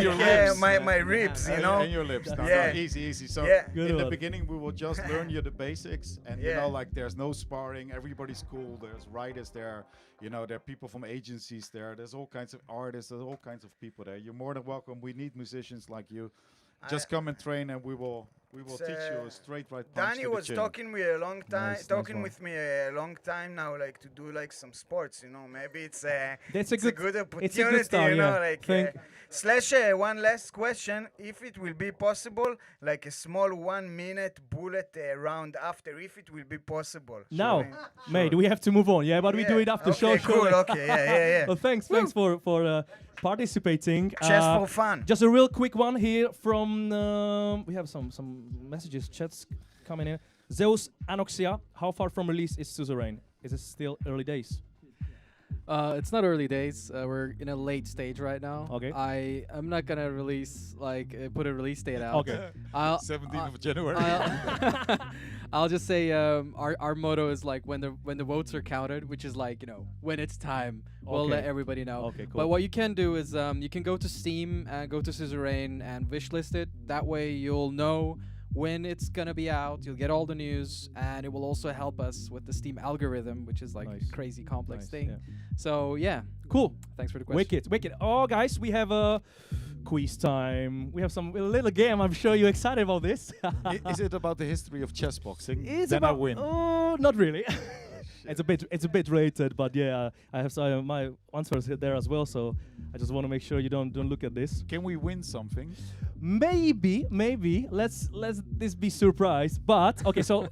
S2: your lips.
S10: My ribs,
S2: And your lips. No, easy. So in the beginning, we will just learn you the basics. And, there's no sparring. Everybody's cool. There's writers there. There are people from agencies there. There's all kinds of artists. There's all kinds of people there. You're more than welcome. We need musicians like you. Just come and train, and we will teach you a straight right punch.
S10: Danny was talking with me a long time, with me a long time now, to do some sports. Maybe it's a good opportunity.
S1: It's a good start,
S10: one last question: if it will be possible, a small 1 minute bullet round after, if it will be possible.
S1: Now, mate, we have to move on. Yeah, but we do it after show.
S10: Cool. Okay. Yeah.
S1: Well, thanks for participating.
S10: Chess for fun.
S1: Just a real quick one here from we have some messages, chats coming in. Zeus Anoxia, how far from release is Suzerain? Is it still early days?
S3: It's not early days. We're in a late stage right now.
S1: Okay.
S3: I'm not gonna release put a release date out.
S1: Okay.
S2: 17th of January.
S3: I'll just say our motto is when the votes are counted, which is when it's time, we'll let everybody know.
S1: Okay, cool.
S3: But what you can do is you can go to Steam and go to Suzerain and wishlist it. That way you'll know when it's gonna be out. You'll get all the news, and it will also help us with the Steam algorithm, which is a crazy complex thing.
S1: Yeah.
S3: So yeah, cool. Thanks for the question.
S1: Wicked. Oh, guys, we have a quiz time. We have a little game. I'm sure you're excited about this.
S2: Is it about the history of chess boxing?
S1: It's
S2: then
S1: about,
S2: I win.
S1: Oh, not really. It's a bit rated, but yeah, I have my answers there as well. So I just want to make sure you don't look at this.
S2: Can we win something?
S1: Maybe. Let's this be surprised. But okay, so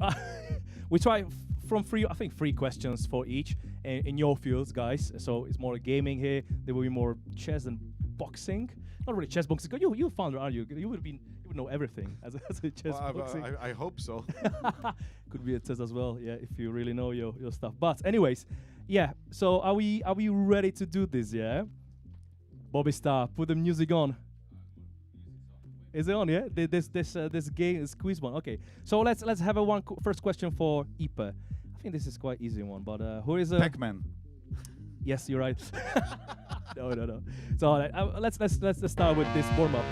S1: we try from 3 questions for each in your fields, guys. So it's more gaming here. There will be more chess and boxing. Not really chess boxing. You founder, are you? You would know everything as a chess boxing.
S2: I hope so.
S1: Could be a test as well, yeah, if you really know your stuff. But anyways, yeah. So are we ready to do this? Yeah. Bobby Starr, put the music on. Is it on? Yeah. This game, this quiz one. Okay. So let's have first question for Iepe. I think this is quite easy one, but who is
S2: Pac-Man?
S1: Yes, you're right. No. So let's start with this warm up.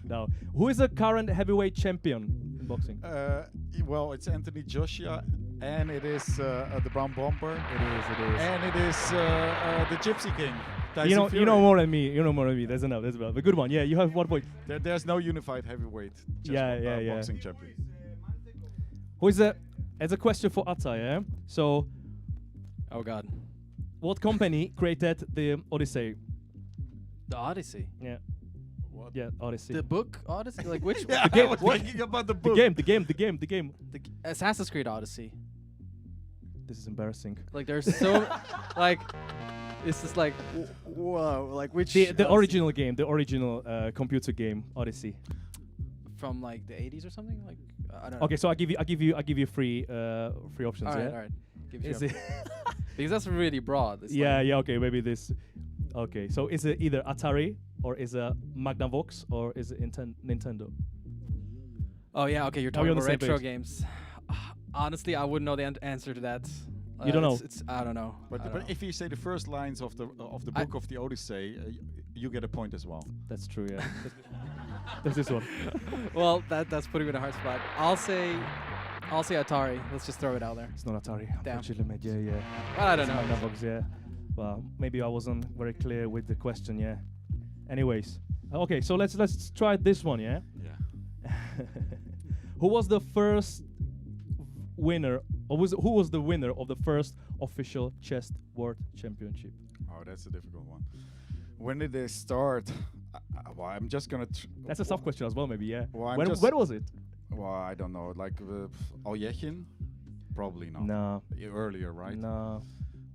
S1: No. Who is the current heavyweight champion in boxing?
S2: Well, it's Anthony Joshua, and it is the Brown Bomber.
S1: It is.
S2: And it is the Gypsy King.
S1: You know more than me. There's enough. A good one. Yeah, you have 1 point.
S2: There's no unified heavyweight boxing champion.
S1: Who is the? It's a question for Atta. Yeah. So,
S3: Oh God.
S1: What company created the Odyssey?
S3: The Odyssey.
S1: Yeah.
S2: What?
S1: Yeah, Odyssey.
S3: The book Odyssey. Like which?
S2: Yeah,
S1: game,
S2: I was
S1: what?
S2: thinking about the
S1: The
S2: book.
S1: game.
S3: Assassin's Creed Odyssey.
S1: This is embarrassing.
S3: Like there's so like it's just like whoa, like which
S1: The
S3: Odyssey?
S1: original game, the original computer game, Odyssey.
S3: From like the 80s or something. Like I don't know.
S1: Okay, so I give you three options.
S3: All right,
S1: yeah.
S3: all right. Give me
S1: Is
S3: your
S1: it
S3: because that's really broad. It's
S1: yeah,
S3: like,
S1: yeah. Okay, maybe this. Okay, so is it either Atari or is it Magnavox or is it Nintendo?
S3: Oh yeah, okay. You're
S1: Are we
S3: talking
S1: on the
S3: about
S1: same
S3: retro
S1: page?
S3: games. Honestly, I wouldn't know the answer to that.
S1: You don't know?
S3: It's I don't know. I
S2: But,
S3: don't
S2: but
S3: know.
S2: if you say the first lines of the book of the Odyssey, you get a point as well.
S1: That's true. Yeah. There's this one.
S3: Well, that's putting me in a hard spot. I'll say Atari. Let's just throw it out there.
S1: It's not Atari.
S3: Damn.
S1: Unfortunately, mate. Yeah, yeah.
S3: Well, I don't
S1: It's
S3: know.
S1: Magnavox, yeah. Well, maybe I wasn't very clear with the question. Yeah. Anyways, okay. So let's try this one. Yeah.
S2: Yeah.
S1: Who was the first winner, or who was the winner of the first official chess world championship?
S2: Oh, that's a difficult one. When did they start? Well, I'm just gonna.
S1: That's a soft question as well, maybe. Yeah.
S2: Well, I'm
S1: when
S2: just-
S1: was it?
S2: Well, I don't know. Like Aljechin? Probably not.
S1: No.
S2: Earlier, right?
S1: No.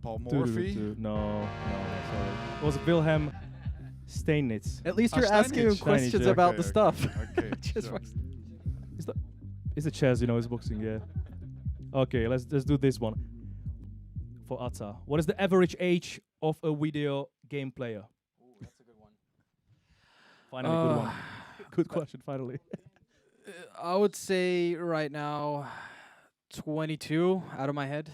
S2: Paul
S1: Do,
S2: Morphy?
S1: No, sorry. It was Wilhelm Steinitz.
S3: At least
S2: Oh,
S3: you're asking him
S2: Steinitz.
S3: questions
S1: yeah.
S3: about
S2: Okay,
S3: the stuff.
S2: Okay.
S3: Just
S2: sure.
S1: It's a chess, it's boxing, yeah. Okay, let's do this one. For Atta. What is the average age of a video game player?
S3: Ooh, that's a good one.
S1: Finally, good one. Good question, finally.
S3: I would say right now 22 out of my head.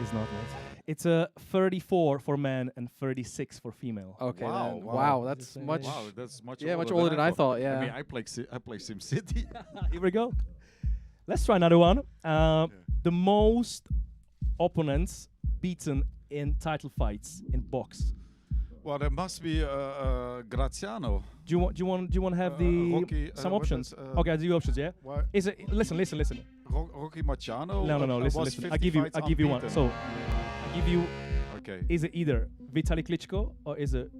S1: It's not right. It's 34 for men and 36 for female.
S3: Okay.
S2: Wow,
S3: then.
S2: wow.
S3: Wow, that's
S1: Wow,
S3: much.
S2: Wow, that's much
S3: Yeah,
S2: older
S3: much older than I thought,
S2: I
S3: yeah.
S2: mean, I play SimCity.
S1: Here we go. Let's try another one. The most opponents beaten in title fights in box.
S2: Well, there must be Graziano.
S1: Do you want to have the
S2: Rocky,
S1: some
S2: what
S1: options?
S2: is,
S1: Okay, I'll do you options. Yeah.
S2: Why?
S1: Is it? Listen.
S2: Rocky Marciano?
S1: No. Listen.
S2: was 50
S1: I give you one.
S2: fights
S1: So, I give you.
S2: Okay.
S1: Is it either Vitaly Klitschko or is it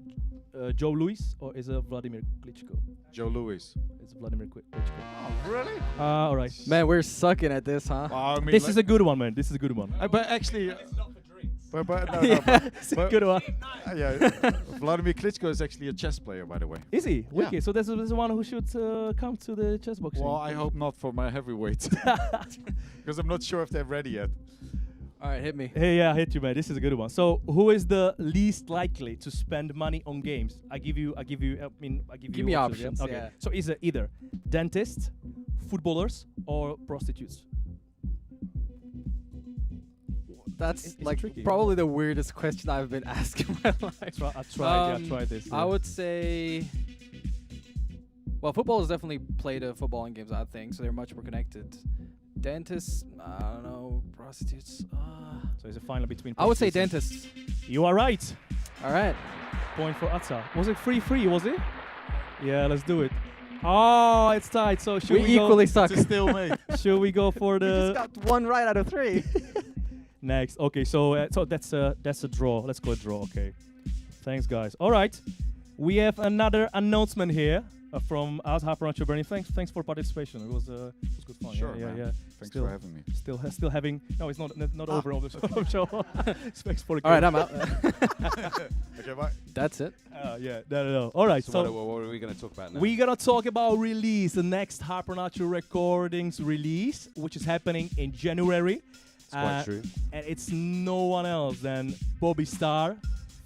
S1: Joe Louis or is it Vladimir Klitschko?
S2: Joe Louis.
S1: It's Vladimir Klitschko.
S2: Oh, really?
S1: All right.
S3: Man, we're sucking at this, huh?
S2: Well, I mean,
S1: This is a good one, man. This is a good one.
S2: but actually, but no,
S1: Yeah,
S2: but,
S1: it's a good one.
S2: yeah, Vladimir Klitschko is actually a chess player, by the way.
S1: Is he?
S2: Yeah.
S1: Wicked. So there's one who should come to the chess boxing.
S2: Well, I hope not for my heavyweight, because I'm not sure if they're ready yet.
S3: All right, hit me.
S1: Hey, yeah, I hit you, man. This is a good one. So, who is the least likely to spend money on games? I give you.
S3: Give
S1: you
S3: me
S1: yeah?
S3: options,
S1: Okay.
S3: yeah.
S1: So, is it either dentists, footballers, or prostitutes?
S3: That's
S1: It's
S3: like
S1: tricky.
S3: probably the weirdest question I've been asked in my life.
S1: I tried this.
S3: I would say. Well, footballers definitely play the footballing games, I think, so they're much more connected. Dentists, I don't know. Prostitutes.
S1: So, is it final between?
S3: I would say
S1: prostitutes and-
S3: dentists.
S1: You are right.
S3: All right.
S1: Point for Atta. Was it 3-3? Was it? Yeah, let's do it. Oh, it's tight. So should
S3: We
S1: we
S3: equally
S1: go?
S3: suck.
S2: It's a stalemate.
S1: Should we go for
S3: We
S1: the
S3: just got one right out of three.
S1: next? Okay, so that's a draw. Let's go draw. Okay. Thanks, guys. All right, we have another announcement here from us, Hypernatural.Berlin. Thanks for participation. It was good fun.
S2: Sure,
S1: yeah,
S2: man.
S1: yeah.
S2: Thanks
S1: Still-
S2: for having me.
S1: Still having. No, it's not over on the show. Thanks for the.
S3: All right, I'm out.
S2: Okay, bye.
S3: That's it.
S1: Yeah, no. All right,
S4: So, what are we going to talk about now?
S1: we're gonna talk about release, the next Hypernatural Recordings release, which is happening in January.
S4: It's quite true.
S1: And it's no one else than Bobby Starr,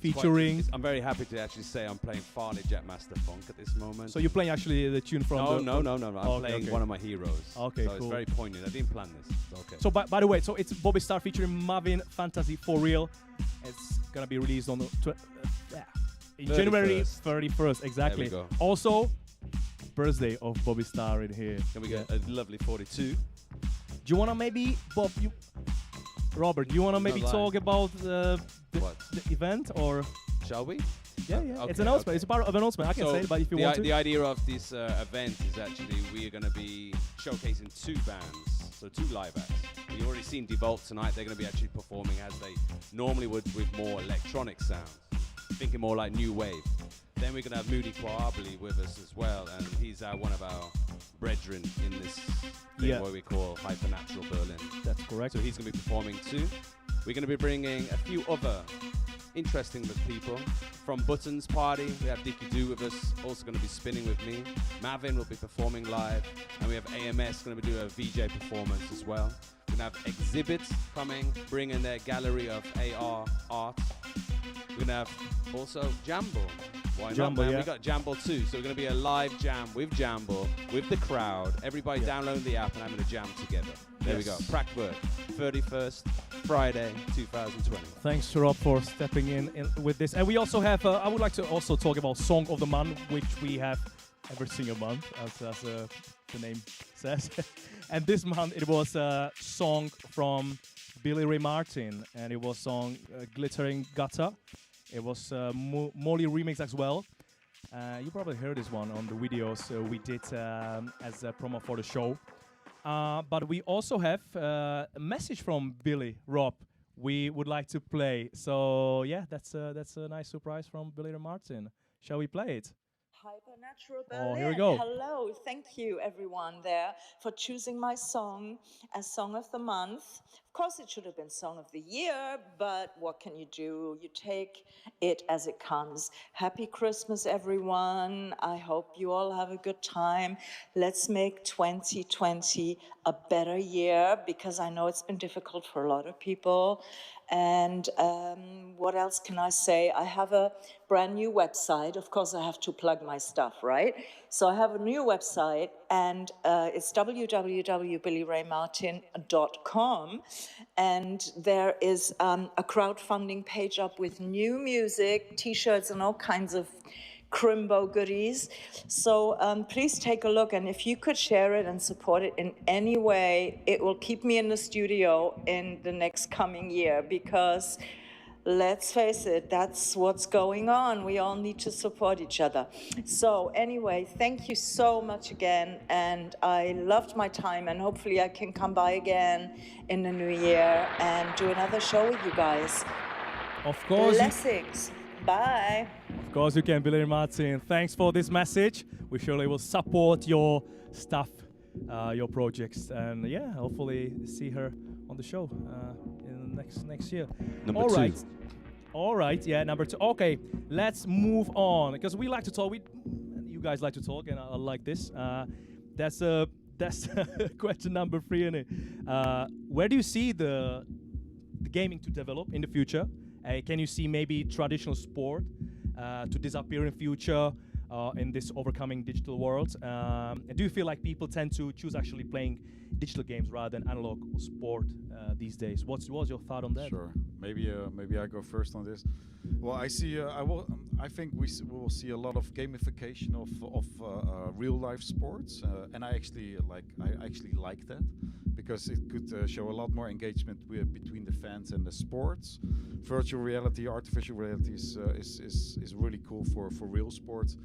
S1: featuring.
S4: I'm very happy to actually say I'm playing Farley Jetmaster Funk at this moment.
S1: So you're playing actually the tune from.
S4: No. I'm
S1: Okay,
S4: playing
S1: okay.
S4: one of my heroes.
S1: Okay,
S4: so
S1: cool.
S4: it's very poignant. I didn't plan this. Okay.
S1: So by the way, so it's Bobby Starr featuring Marvin Fantasy for real. It's gonna be released on the in January 31st. Exactly.
S4: There we go.
S1: Also, birthday of Bobby Starr in here.
S4: Then we get a lovely 42.
S1: Do you wanna maybe, Bob? Robert, do you wanna maybe
S4: lie.
S1: talk about
S4: What?
S1: the event or?
S4: Shall we?
S1: Yeah.
S4: Okay,
S1: It's an announcement.
S4: okay.
S1: It's a part of an announcement. I can
S4: So
S1: say it, but if you
S4: the,
S1: want to.
S4: the idea of this event is actually we are going to be showcasing two bands, so two live acts. you've already seen Devolt tonight. They're going to be actually performing as they normally would with more electronic sounds, thinking more like new wave. Then we're going to have Moody Quably with us as well, and he's one of our brethren in this thing what we call Hypernatural.Berlin.
S1: That's correct.
S4: So he's going to be performing too. We're going to be bringing a few other interesting people. From Buttons Party, we have Dicky Doo with us, also going to be spinning with me. Mavin will be performing live, and we have AMS going to be doing a VJ performance as well. We're going to have Exhibits coming, bringing their gallery of AR art. We're going to have also Jambo. Why
S1: Jambo,
S4: not, man? We got Jambo too, so we're going to be a live jam with Jambo, with the crowd, everybody downloading the app and having a jam together. There we go. Praktwerk, 31st, Friday, 2020.
S1: Thanks, Rob, for stepping in with this. And we also have, I would like to also talk about Song of the Month, which we have every single month, as the name says. And this month it was a song from Billie Ray Martin, and it was song Glittering Gutter. It was Molly remix as well. You probably heard this one on the videos we did as a promo for the show. But we also have a message from Billie, Rob, we would like to play. So yeah, that's a nice surprise from Billie Ray Martin. Shall we play it?
S11: Hypernatural.Berlin.
S1: Oh, here we go.
S11: Hello, thank you everyone there for choosing my song as Song of the Month. Of course it should have been Song of the Year, but what can you do? You take it as it comes. Happy Christmas everyone. I hope you all have a good time. Let's make 2020 a better year, because I know it's been difficult for a lot of people. And what else can I say? I have a brand new website. Of course, I have to plug my stuff, right? So I have a new website, and it's www.billieraymartin.com. And there is a crowdfunding page up with new music, t-shirts, and all kinds of crimbo goodies. So please take a look, and if you could share it and support it in any way, it will keep me in the studio in the next coming year, because let's face it, that's what's going on. We all need to support each other. So anyway, thank you so much again, and I loved my time, and hopefully I can come by again in the new year and do another show with you guys.
S1: Of course.
S11: Blessings. Bye.
S1: Of course you can, Billie Ray Martin. Thanks for this message. We surely will support your stuff, your projects, and yeah, hopefully see her on the show in next year.
S4: Number two.
S1: All right. Yeah, number 2. Okay, let's move on, because we like to talk. You guys like to talk, and I like this. That's question number 3, isn't it? Where do you see the gaming to develop in the future? Can you see maybe traditional sport to disappear in future in this overcoming digital world? Do you feel like people tend to choose actually playing digital games rather than analog or sport these days? What's your thought on that?
S2: Sure. Maybe I go first on this. Well, I see. I think we will see a lot of gamification of real life sports, and I actually like that, because it could show a lot more engagement between the fans and the sports. Virtual reality, artificial reality is really cool for real sports.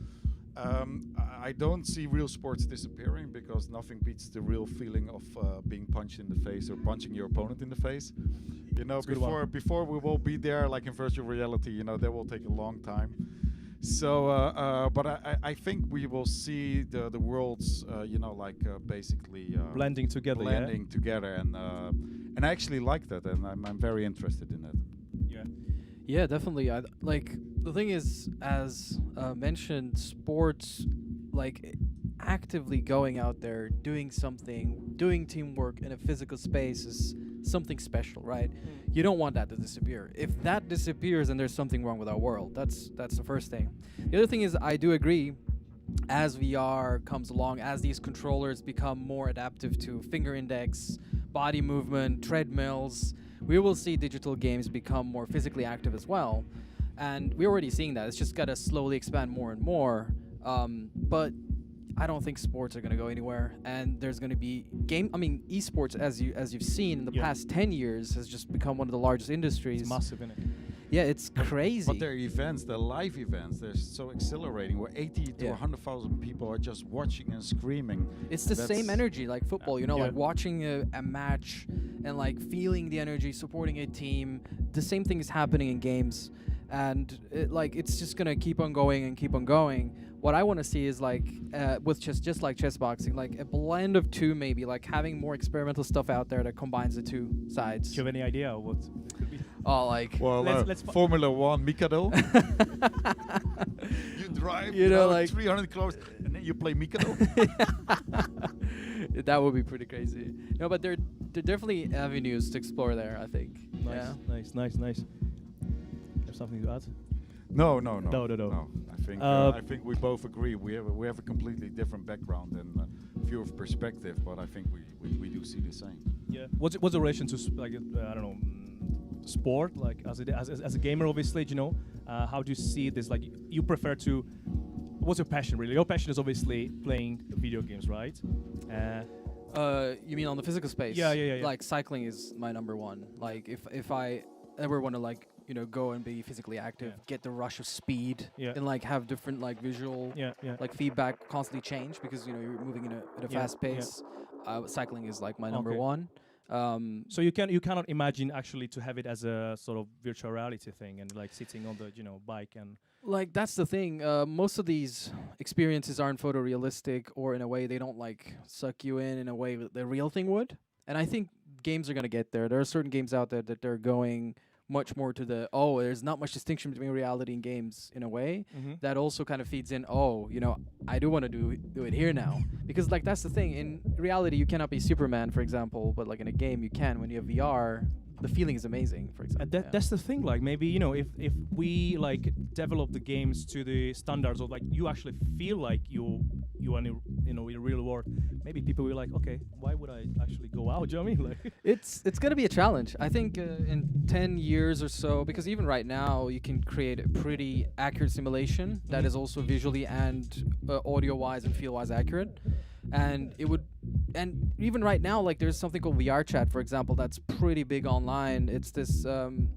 S2: I don't see real sports disappearing, because nothing beats the real feeling of being punched in the face or punching your opponent in the face. You know, before we will be there, like in virtual reality, you know, that will take a long time. So, but I think we will see the worlds, you know, like basically
S1: blending together,
S2: and I actually like that, and I'm very interested in that.
S3: Yeah, definitely. The thing is, as mentioned, sports, like actively going out there, doing something, doing teamwork in a physical space is something special, right? You don't want that to disappear. If that disappears, then there's something wrong with our world. That's the first thing. The other thing is, I do agree, as VR comes along, as these controllers become more adaptive to finger index, body movement, treadmills, we will see digital games become more physically active as well. And we're already seeing that. It's just got to slowly expand more and more. But I don't think sports are going to go anywhere. And there's going to be esports, as you've seen in the past 10 years, has just become one of the largest industries.
S1: It's massive, isn't it?
S3: Yeah, it's crazy.
S2: But their events, their live events, they're so exhilarating. Where 80 to 100,000 people are just watching and screaming.
S3: It's the same energy like football, you know, like watching a match and like feeling the energy, supporting a team. The same thing is happening in games, and it's just gonna keep on going and keep on going. What I want to see is like with just like chess boxing, like a blend of two, maybe like having more experimental stuff out there that combines the two sides.
S1: Do you have any idea what it could be?
S3: Oh, like
S2: let's Formula One, Mikado. You drive,
S3: you know, like
S2: 300 kilometers, and then you play Mikado.
S3: That would be pretty crazy. No, but there definitely avenues to explore there, I think.
S1: Nice. Have something to add?
S2: No. I think we both agree. We have a completely different background and view of perspective, but I think we do see the same.
S1: Yeah. What's the relation to I don't know, sport? Like as a gamer, obviously, you know, how do you see this? Like you prefer to. What's your passion really? Your passion is obviously playing video games, right?
S3: You mean on the physical space?
S1: Yeah.
S3: Like cycling is my number one. Like if I ever want to like, you know, go and be physically active, get the rush of speed, and like have different like visual like feedback constantly change because, you know, you're moving at a fast pace. Cycling is like my number one.
S1: So you cannot imagine actually to have it as a sort of virtual reality thing and like sitting on the, you know, bike and
S3: like that's the thing. Most of these experiences aren't photorealistic, or in a way they don't like suck you in a way that the real thing would. And I think games are gonna get there. There are certain games out there that they're going much more to the there's not much distinction between reality and games in a way that also kind of feeds in, you know, I do want to do it here now, because like that's the thing, in reality you cannot be Superman, for example, but like in a game you can. When you have VR, the feeling is amazing, for example.
S1: And that's the thing, like maybe, you know, if we like develop the games to the standards of like you actually feel like you are in a real world, maybe people will like, okay, why would I actually go out? Do you know what I mean? Like
S3: it's gonna be a challenge, I think, in 10 years or so, because even right now you can create a pretty accurate simulation that is also visually and audio-wise and feel-wise accurate. And and even right now, like there's something called VR chat, for example, that's pretty big online. It's this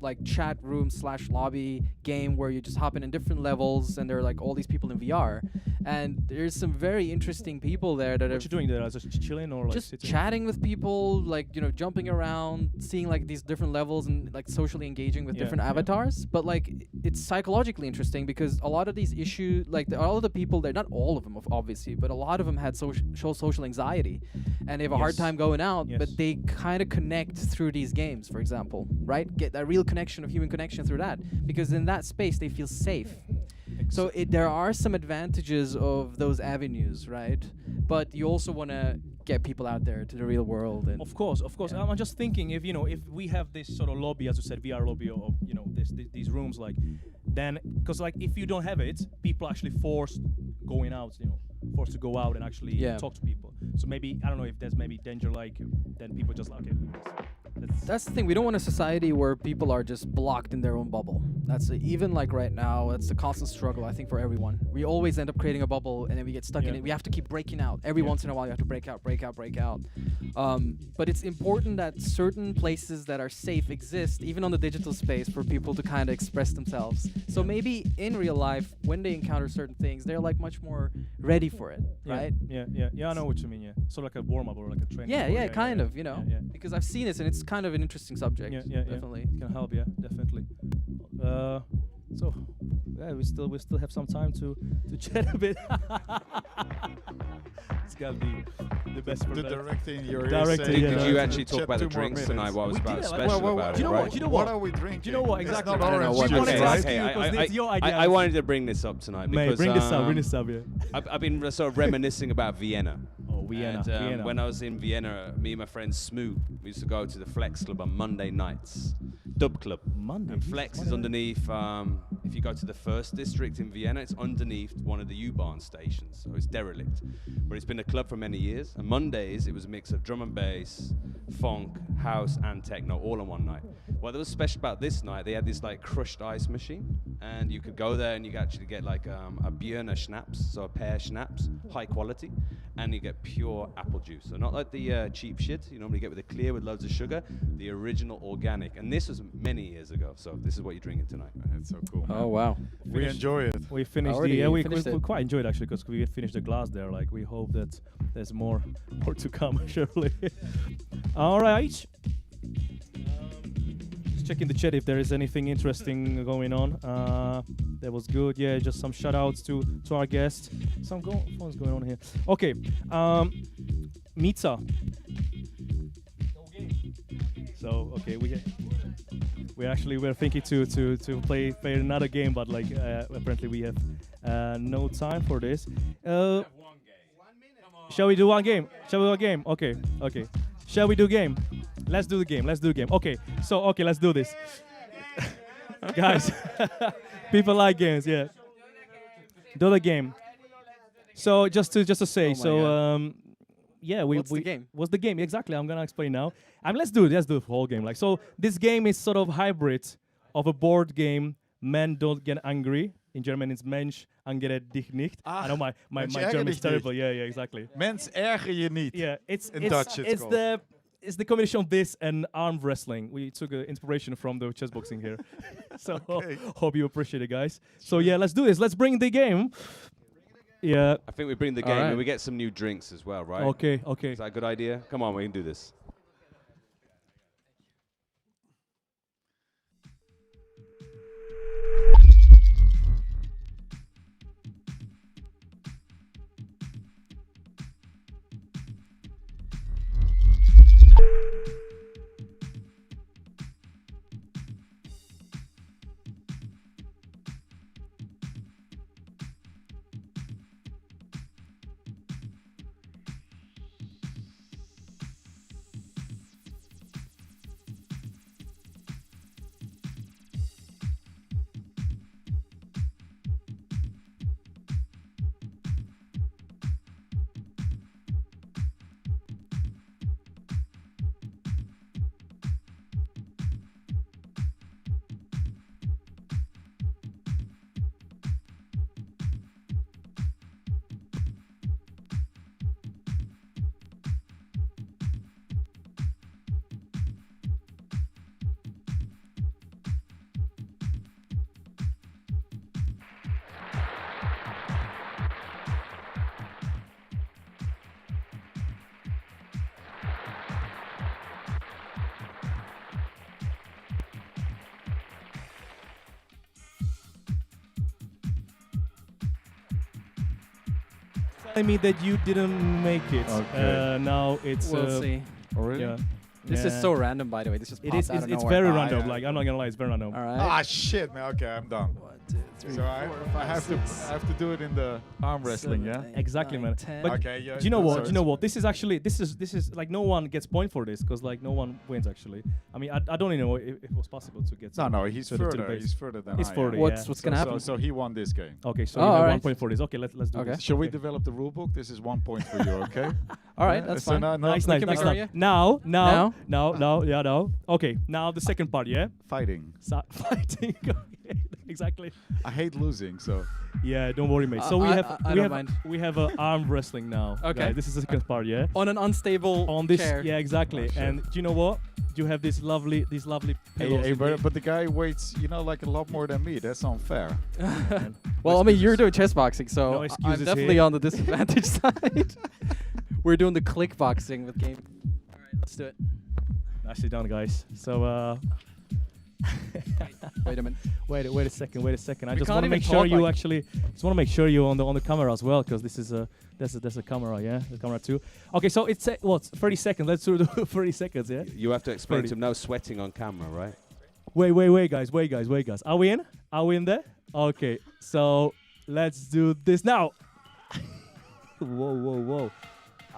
S3: like chat room / lobby game where you just hop in different levels, and there are like all these people in VR. And there's some very interesting people there that
S1: what you doing there? Just chilling or like
S3: just
S1: sitting?
S3: chatting with people, like, you know, jumping around, seeing like these different levels and like socially engaging with different avatars. But like it's psychologically interesting because a lot of these issues, like all of the people there, not all of them obviously, but a lot of them had social anxiety, and they have a hard time going out, but they kind of connect through these games, for example, right? Get that real connection of human connection through that, because in that space they feel safe. So there are some advantages of those avenues, right? But you also want to get people out there to the real world. And
S1: of course. I'm just thinking, if we have this sort of lobby, as you said, VR lobby, of, you know, these rooms, like, then, because like if you don't have it, people actually forced going out, you know, forced to go out and actually talk to people. So maybe, I don't know if there's maybe danger, like, then people just like, okay.
S3: That's the thing. We don't want a society where people are just blocked in their own bubble. That's even like right now, it's a constant struggle, I think, for everyone. We always end up creating a bubble, and then we get stuck in it. We have to keep breaking out. Every once in a while, you have to break out. But it's important that certain places that are safe exist, even on the digital space, for people to kind of express themselves. So maybe in real life, when they encounter certain things, they're like much more ready for it, right?
S1: Yeah, I know what you mean, So like a warm-up or like a training.
S3: Yeah, kind of, you know. Because I've seen this, and it's kind of an interesting subject. Definitely.
S1: It can help, definitely. So, we still have some time to chat a bit. It's gotta be the best for
S2: the
S1: that.
S2: directing you're
S4: Did you actually talk about the drinks tonight? What was special about it?
S1: Do you know what? Do you know
S2: what are we drinking?
S1: Do you know what exactly?
S2: It's not orange juice.
S1: It's your idea.
S4: I wanted to bring this up tonight because
S1: bring this up.
S4: I've been sort of reminiscing about Vienna.
S1: Vienna.
S4: And when I was in Vienna, me and my friend Smoo, we used to go to the Flex Club on Monday nights, dub club. And Flex is underneath. If you go to the first district in Vienna, it's underneath one of the U-Bahn stations, so it's derelict. But it's been a club for many years. And Mondays, it was a mix of drum and bass, funk, house, and techno, all on one night. What was special about this night, they had this like crushed ice machine, and you could go there and you could actually get like a Björner schnapps, so a pear schnapps, high quality, and you get pure apple juice. So not like the cheap shit you normally get with the clear with loads of sugar, the original organic. And this was many years ago, so this is what you're drinking tonight.
S2: It's so cool.
S3: Oh wow.
S2: We enjoy it.
S1: We finished
S3: Already
S1: we
S3: finished it.
S1: quite enjoyed actually because we finished the glass there. Like we hope that there's more to come surely. All right. Just checking the chat if there is anything interesting going on. That was good. Yeah, just some shout outs to our guests. What's going on here? Okay. Mitza. So okay, we're thinking to play another game, but like apparently we have no time for this. Shall we do one game? Okay. Shall we do game? Let's do the game. Okay. Let's do this. Guys, people like games, yeah. Do the game. So just to say,
S3: What's the game?
S1: What's the game? Exactly. I'm gonna explain now. Let's do the whole game. Like so, this game is sort of hybrid of a board game. Men don't get angry. In German, it's Mensch ärgere dich nicht. I know my German is terrible. Yeah, exactly.
S2: Mens erger je niet.
S1: Yeah, it's
S2: Dutch.
S1: It's the combination of this and arm wrestling. We took inspiration from the chessboxing here. So hope you appreciate it, guys. So yeah, let's do this. Let's bring the game. Yeah.
S4: I think we bring the game and we get some new drinks as well, right?
S1: Okay.
S4: Is that a good idea? Come on, we can do this.
S1: Me that you didn't make it.
S2: Okay.
S1: Now it's.
S3: We'll see.
S2: Oh, really?
S1: Yeah.
S3: This is so random, by the way. This just pops out of
S1: It's
S3: nowhere.
S1: very random. Like I'm not gonna lie, it's very random.
S3: All right.
S2: Shit, man. Okay, I'm done.
S3: 1, 2, 3,
S2: So I have to do it in the arm wrestling, yeah.
S1: Exactly, man.
S3: 10.
S1: But
S2: Okay, yeah.
S1: do you know what?
S2: so
S1: Do you know what? This is like no one gets point for this because like no one wins actually. I mean, I don't even know if it was possible to get.
S2: No, he's
S1: to the
S2: further.
S1: base.
S2: He's further than
S1: It's
S2: I am.
S1: 40.
S3: What's gonna happen?
S2: So he won this game.
S1: Okay, so
S3: Oh,
S1: you have
S3: alright.
S1: 1 point for this. Okay, let's do
S3: Okay.
S1: this.
S2: Shall we develop the rule book? This is 1 point for you, okay?
S3: All right,
S2: Yeah,
S3: that's
S2: so
S3: fine.
S2: now- now
S1: Nice.
S3: can we go, yeah?
S1: Now.
S3: Now?
S1: No. Okay, now the second part, yeah?
S2: Fighting.
S1: Fighting. Okay, exactly.
S2: I hate losing, so
S1: Yeah, don't worry, mate. So
S3: I don't mind.
S1: we have arm wrestling now.
S3: Okay.
S1: guys. This is the second part, yeah?
S3: On an unstable
S1: On this,
S3: chair.
S1: yeah, exactly.
S2: Oh,
S1: And do you know what? You have these lovely pillows.
S2: hey,
S1: in here.
S2: but the guy weighs, like a lot more than me. That's unfair.
S3: Well, I mean, you're doing chess boxing, so
S1: No
S3: I'm
S1: excuses
S3: definitely
S1: here.
S3: on the disadvantage side. We're doing the click boxing with game. All right, let's do it.
S1: Nicely done, guys. So,
S3: Wait a minute.
S1: wait a second. I
S3: We
S1: just
S3: can't
S1: want to
S3: even
S1: make sure
S3: talk
S1: you
S3: like-
S1: actually. Just want to make sure you're on the camera as well, because this is there's a camera, yeah, the camera too. Okay, so it's 30 seconds. Let's do 30 seconds, yeah.
S4: You have to explain
S1: 30.
S4: to him no sweating on camera, right?
S1: Wait, guys. Are we in? Are we in there? Okay, so let's do this now. Whoa.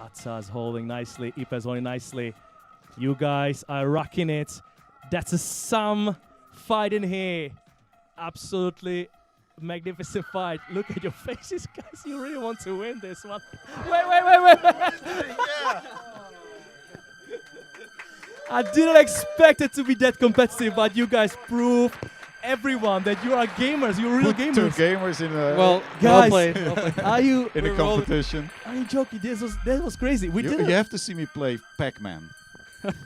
S1: Atsa's holding nicely. Iepe's holding nicely. You guys are rocking it. That's a some fight in here. Absolutely magnificent fight. Look at your faces, guys. You really want to win this one. Wait. I didn't expect it to be that competitive, but you guys prove everyone that you are gamers. You're real gamers.
S2: Two gamers in a
S3: Well,
S1: Guys,
S3: well played.
S1: are you
S2: in a competition.
S1: Are you joking? That was crazy.
S2: You have to see me play Pac-Man.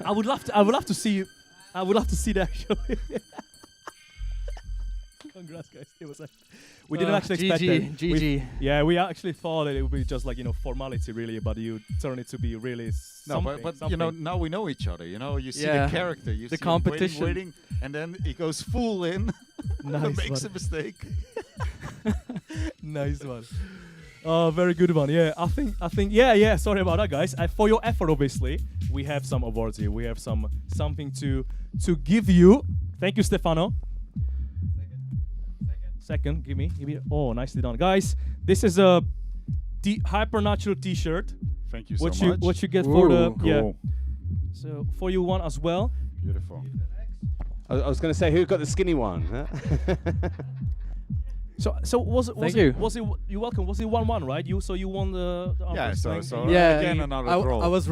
S1: I would love to see you. I would love to see that actually. Congrats, guys. It was we didn't actually expect that.
S3: GG.
S1: We actually thought that it would be just like formality really, but you turned it to be really something.
S2: But
S1: something.
S2: now we know each other. You see the character. You
S3: the
S2: see
S3: competition.
S2: him waiting, and then he goes full in.
S1: Nice
S2: makes
S1: one.
S2: a mistake.
S1: Nice one. Oh, very good one. Yeah, I think. Yeah. Sorry about that, guys. For your effort, obviously, we have some awards here. We have something to give you. Thank you, Stefano. Second, give me. Oh, nicely done, guys. This is a Hypernatural T-shirt.
S2: Thank you so much.
S1: What you get for the
S2: cool.
S1: So for you one as well.
S2: Beautiful.
S4: I was going to say, who got the skinny one? Huh?
S1: So was it?
S3: Thank you.
S1: Was it? You're welcome. Was it 1-1, right? You won the arm
S2: Yeah.
S1: wrestling.
S2: So
S3: Yeah,
S2: again another draw.
S3: I was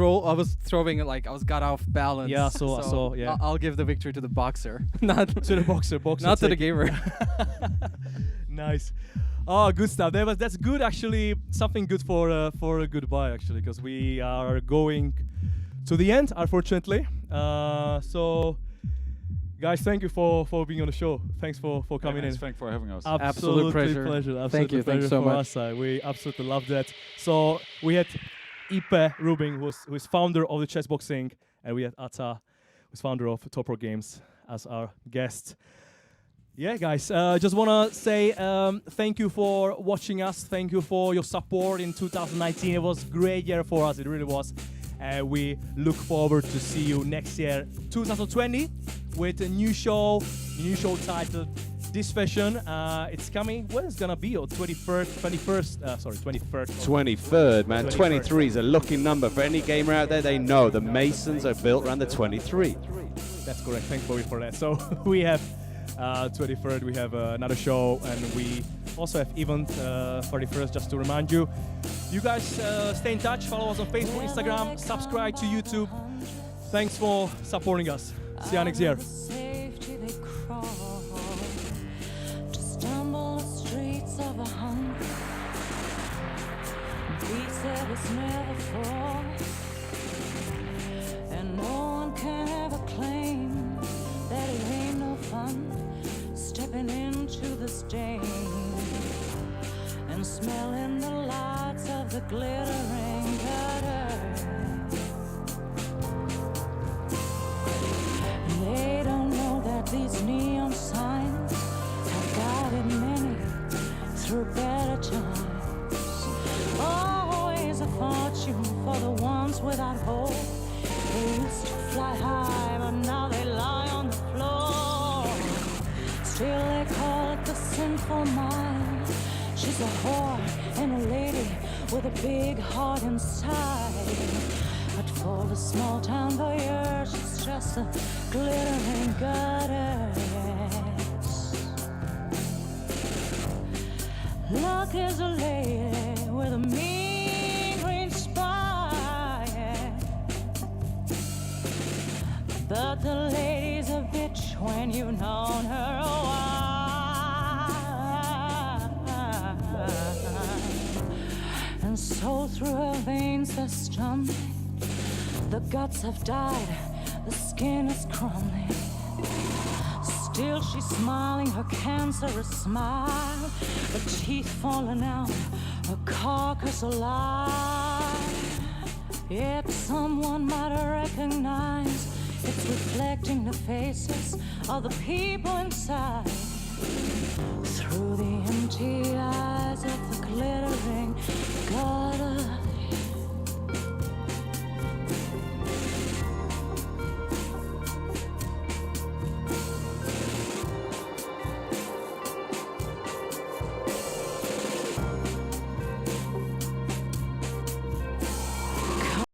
S3: throwing it like I got off balance.
S1: Yeah, I saw. Yeah.
S3: I'll give the victory to the boxer, not
S1: to the boxer.
S3: not to the gamer.
S1: Nice. Oh, good stuff. That's good actually. Something good for a goodbye actually, because we are going to the end, unfortunately. So, guys, thank you for being on the show. Thanks for coming in.
S2: Thanks for having us.
S3: Absolute pleasure.
S1: Absolute
S3: Thank you.
S1: pleasure
S3: Thanks so
S1: for
S3: much.
S1: us. We absolutely love that. So we had Iepe Rubingh, who's founder of the chessboxing, and we had Atta, who's founder of Top Pro Games, as our guest. Yeah, guys, just want to say thank you for watching us. Thank you for your support in 2019. It was a great year for us. It really was. We look forward to see you next year, 2020, with a new show titled This Fashion. It's coming. When is it gonna be? 23rd,
S4: man.
S1: 23rd.
S4: 23 is a lucky number for any gamer out there. They know the Masons are built around the 23.
S1: That's correct. Thanks, Bobby, for that. So we have 23rd. We have another show, and we also have event 31st. Just to remind you, you guys stay in touch. Follow us on Facebook, Instagram. Subscribe to YouTube. Thanks for supporting us. See you next year.
S12: Never fall, and no one can ever claim that it ain't no fun stepping into the stain and smelling the lights of the glittering gutter. They don't know that these neon signs have guided many through better times. Always a fortune for the ones without hope. They used to fly high, but now they lie on the floor. Still they call it the sinful mind. She's a whore and a lady with a big heart inside. But for the small town voyeurs, it's just a glittering gutter. Luck is a lady with a mean green spine, but the lady's a bitch when you've known her a while. And so through her veins they're strumming, the guts have died, the skin is crumbling. Still she's smiling her cancerous smile, her teeth falling out, her carcass alive. Yet someone might recognize it's reflecting the faces of the people inside. Through the empty eyes of the glittering gutter.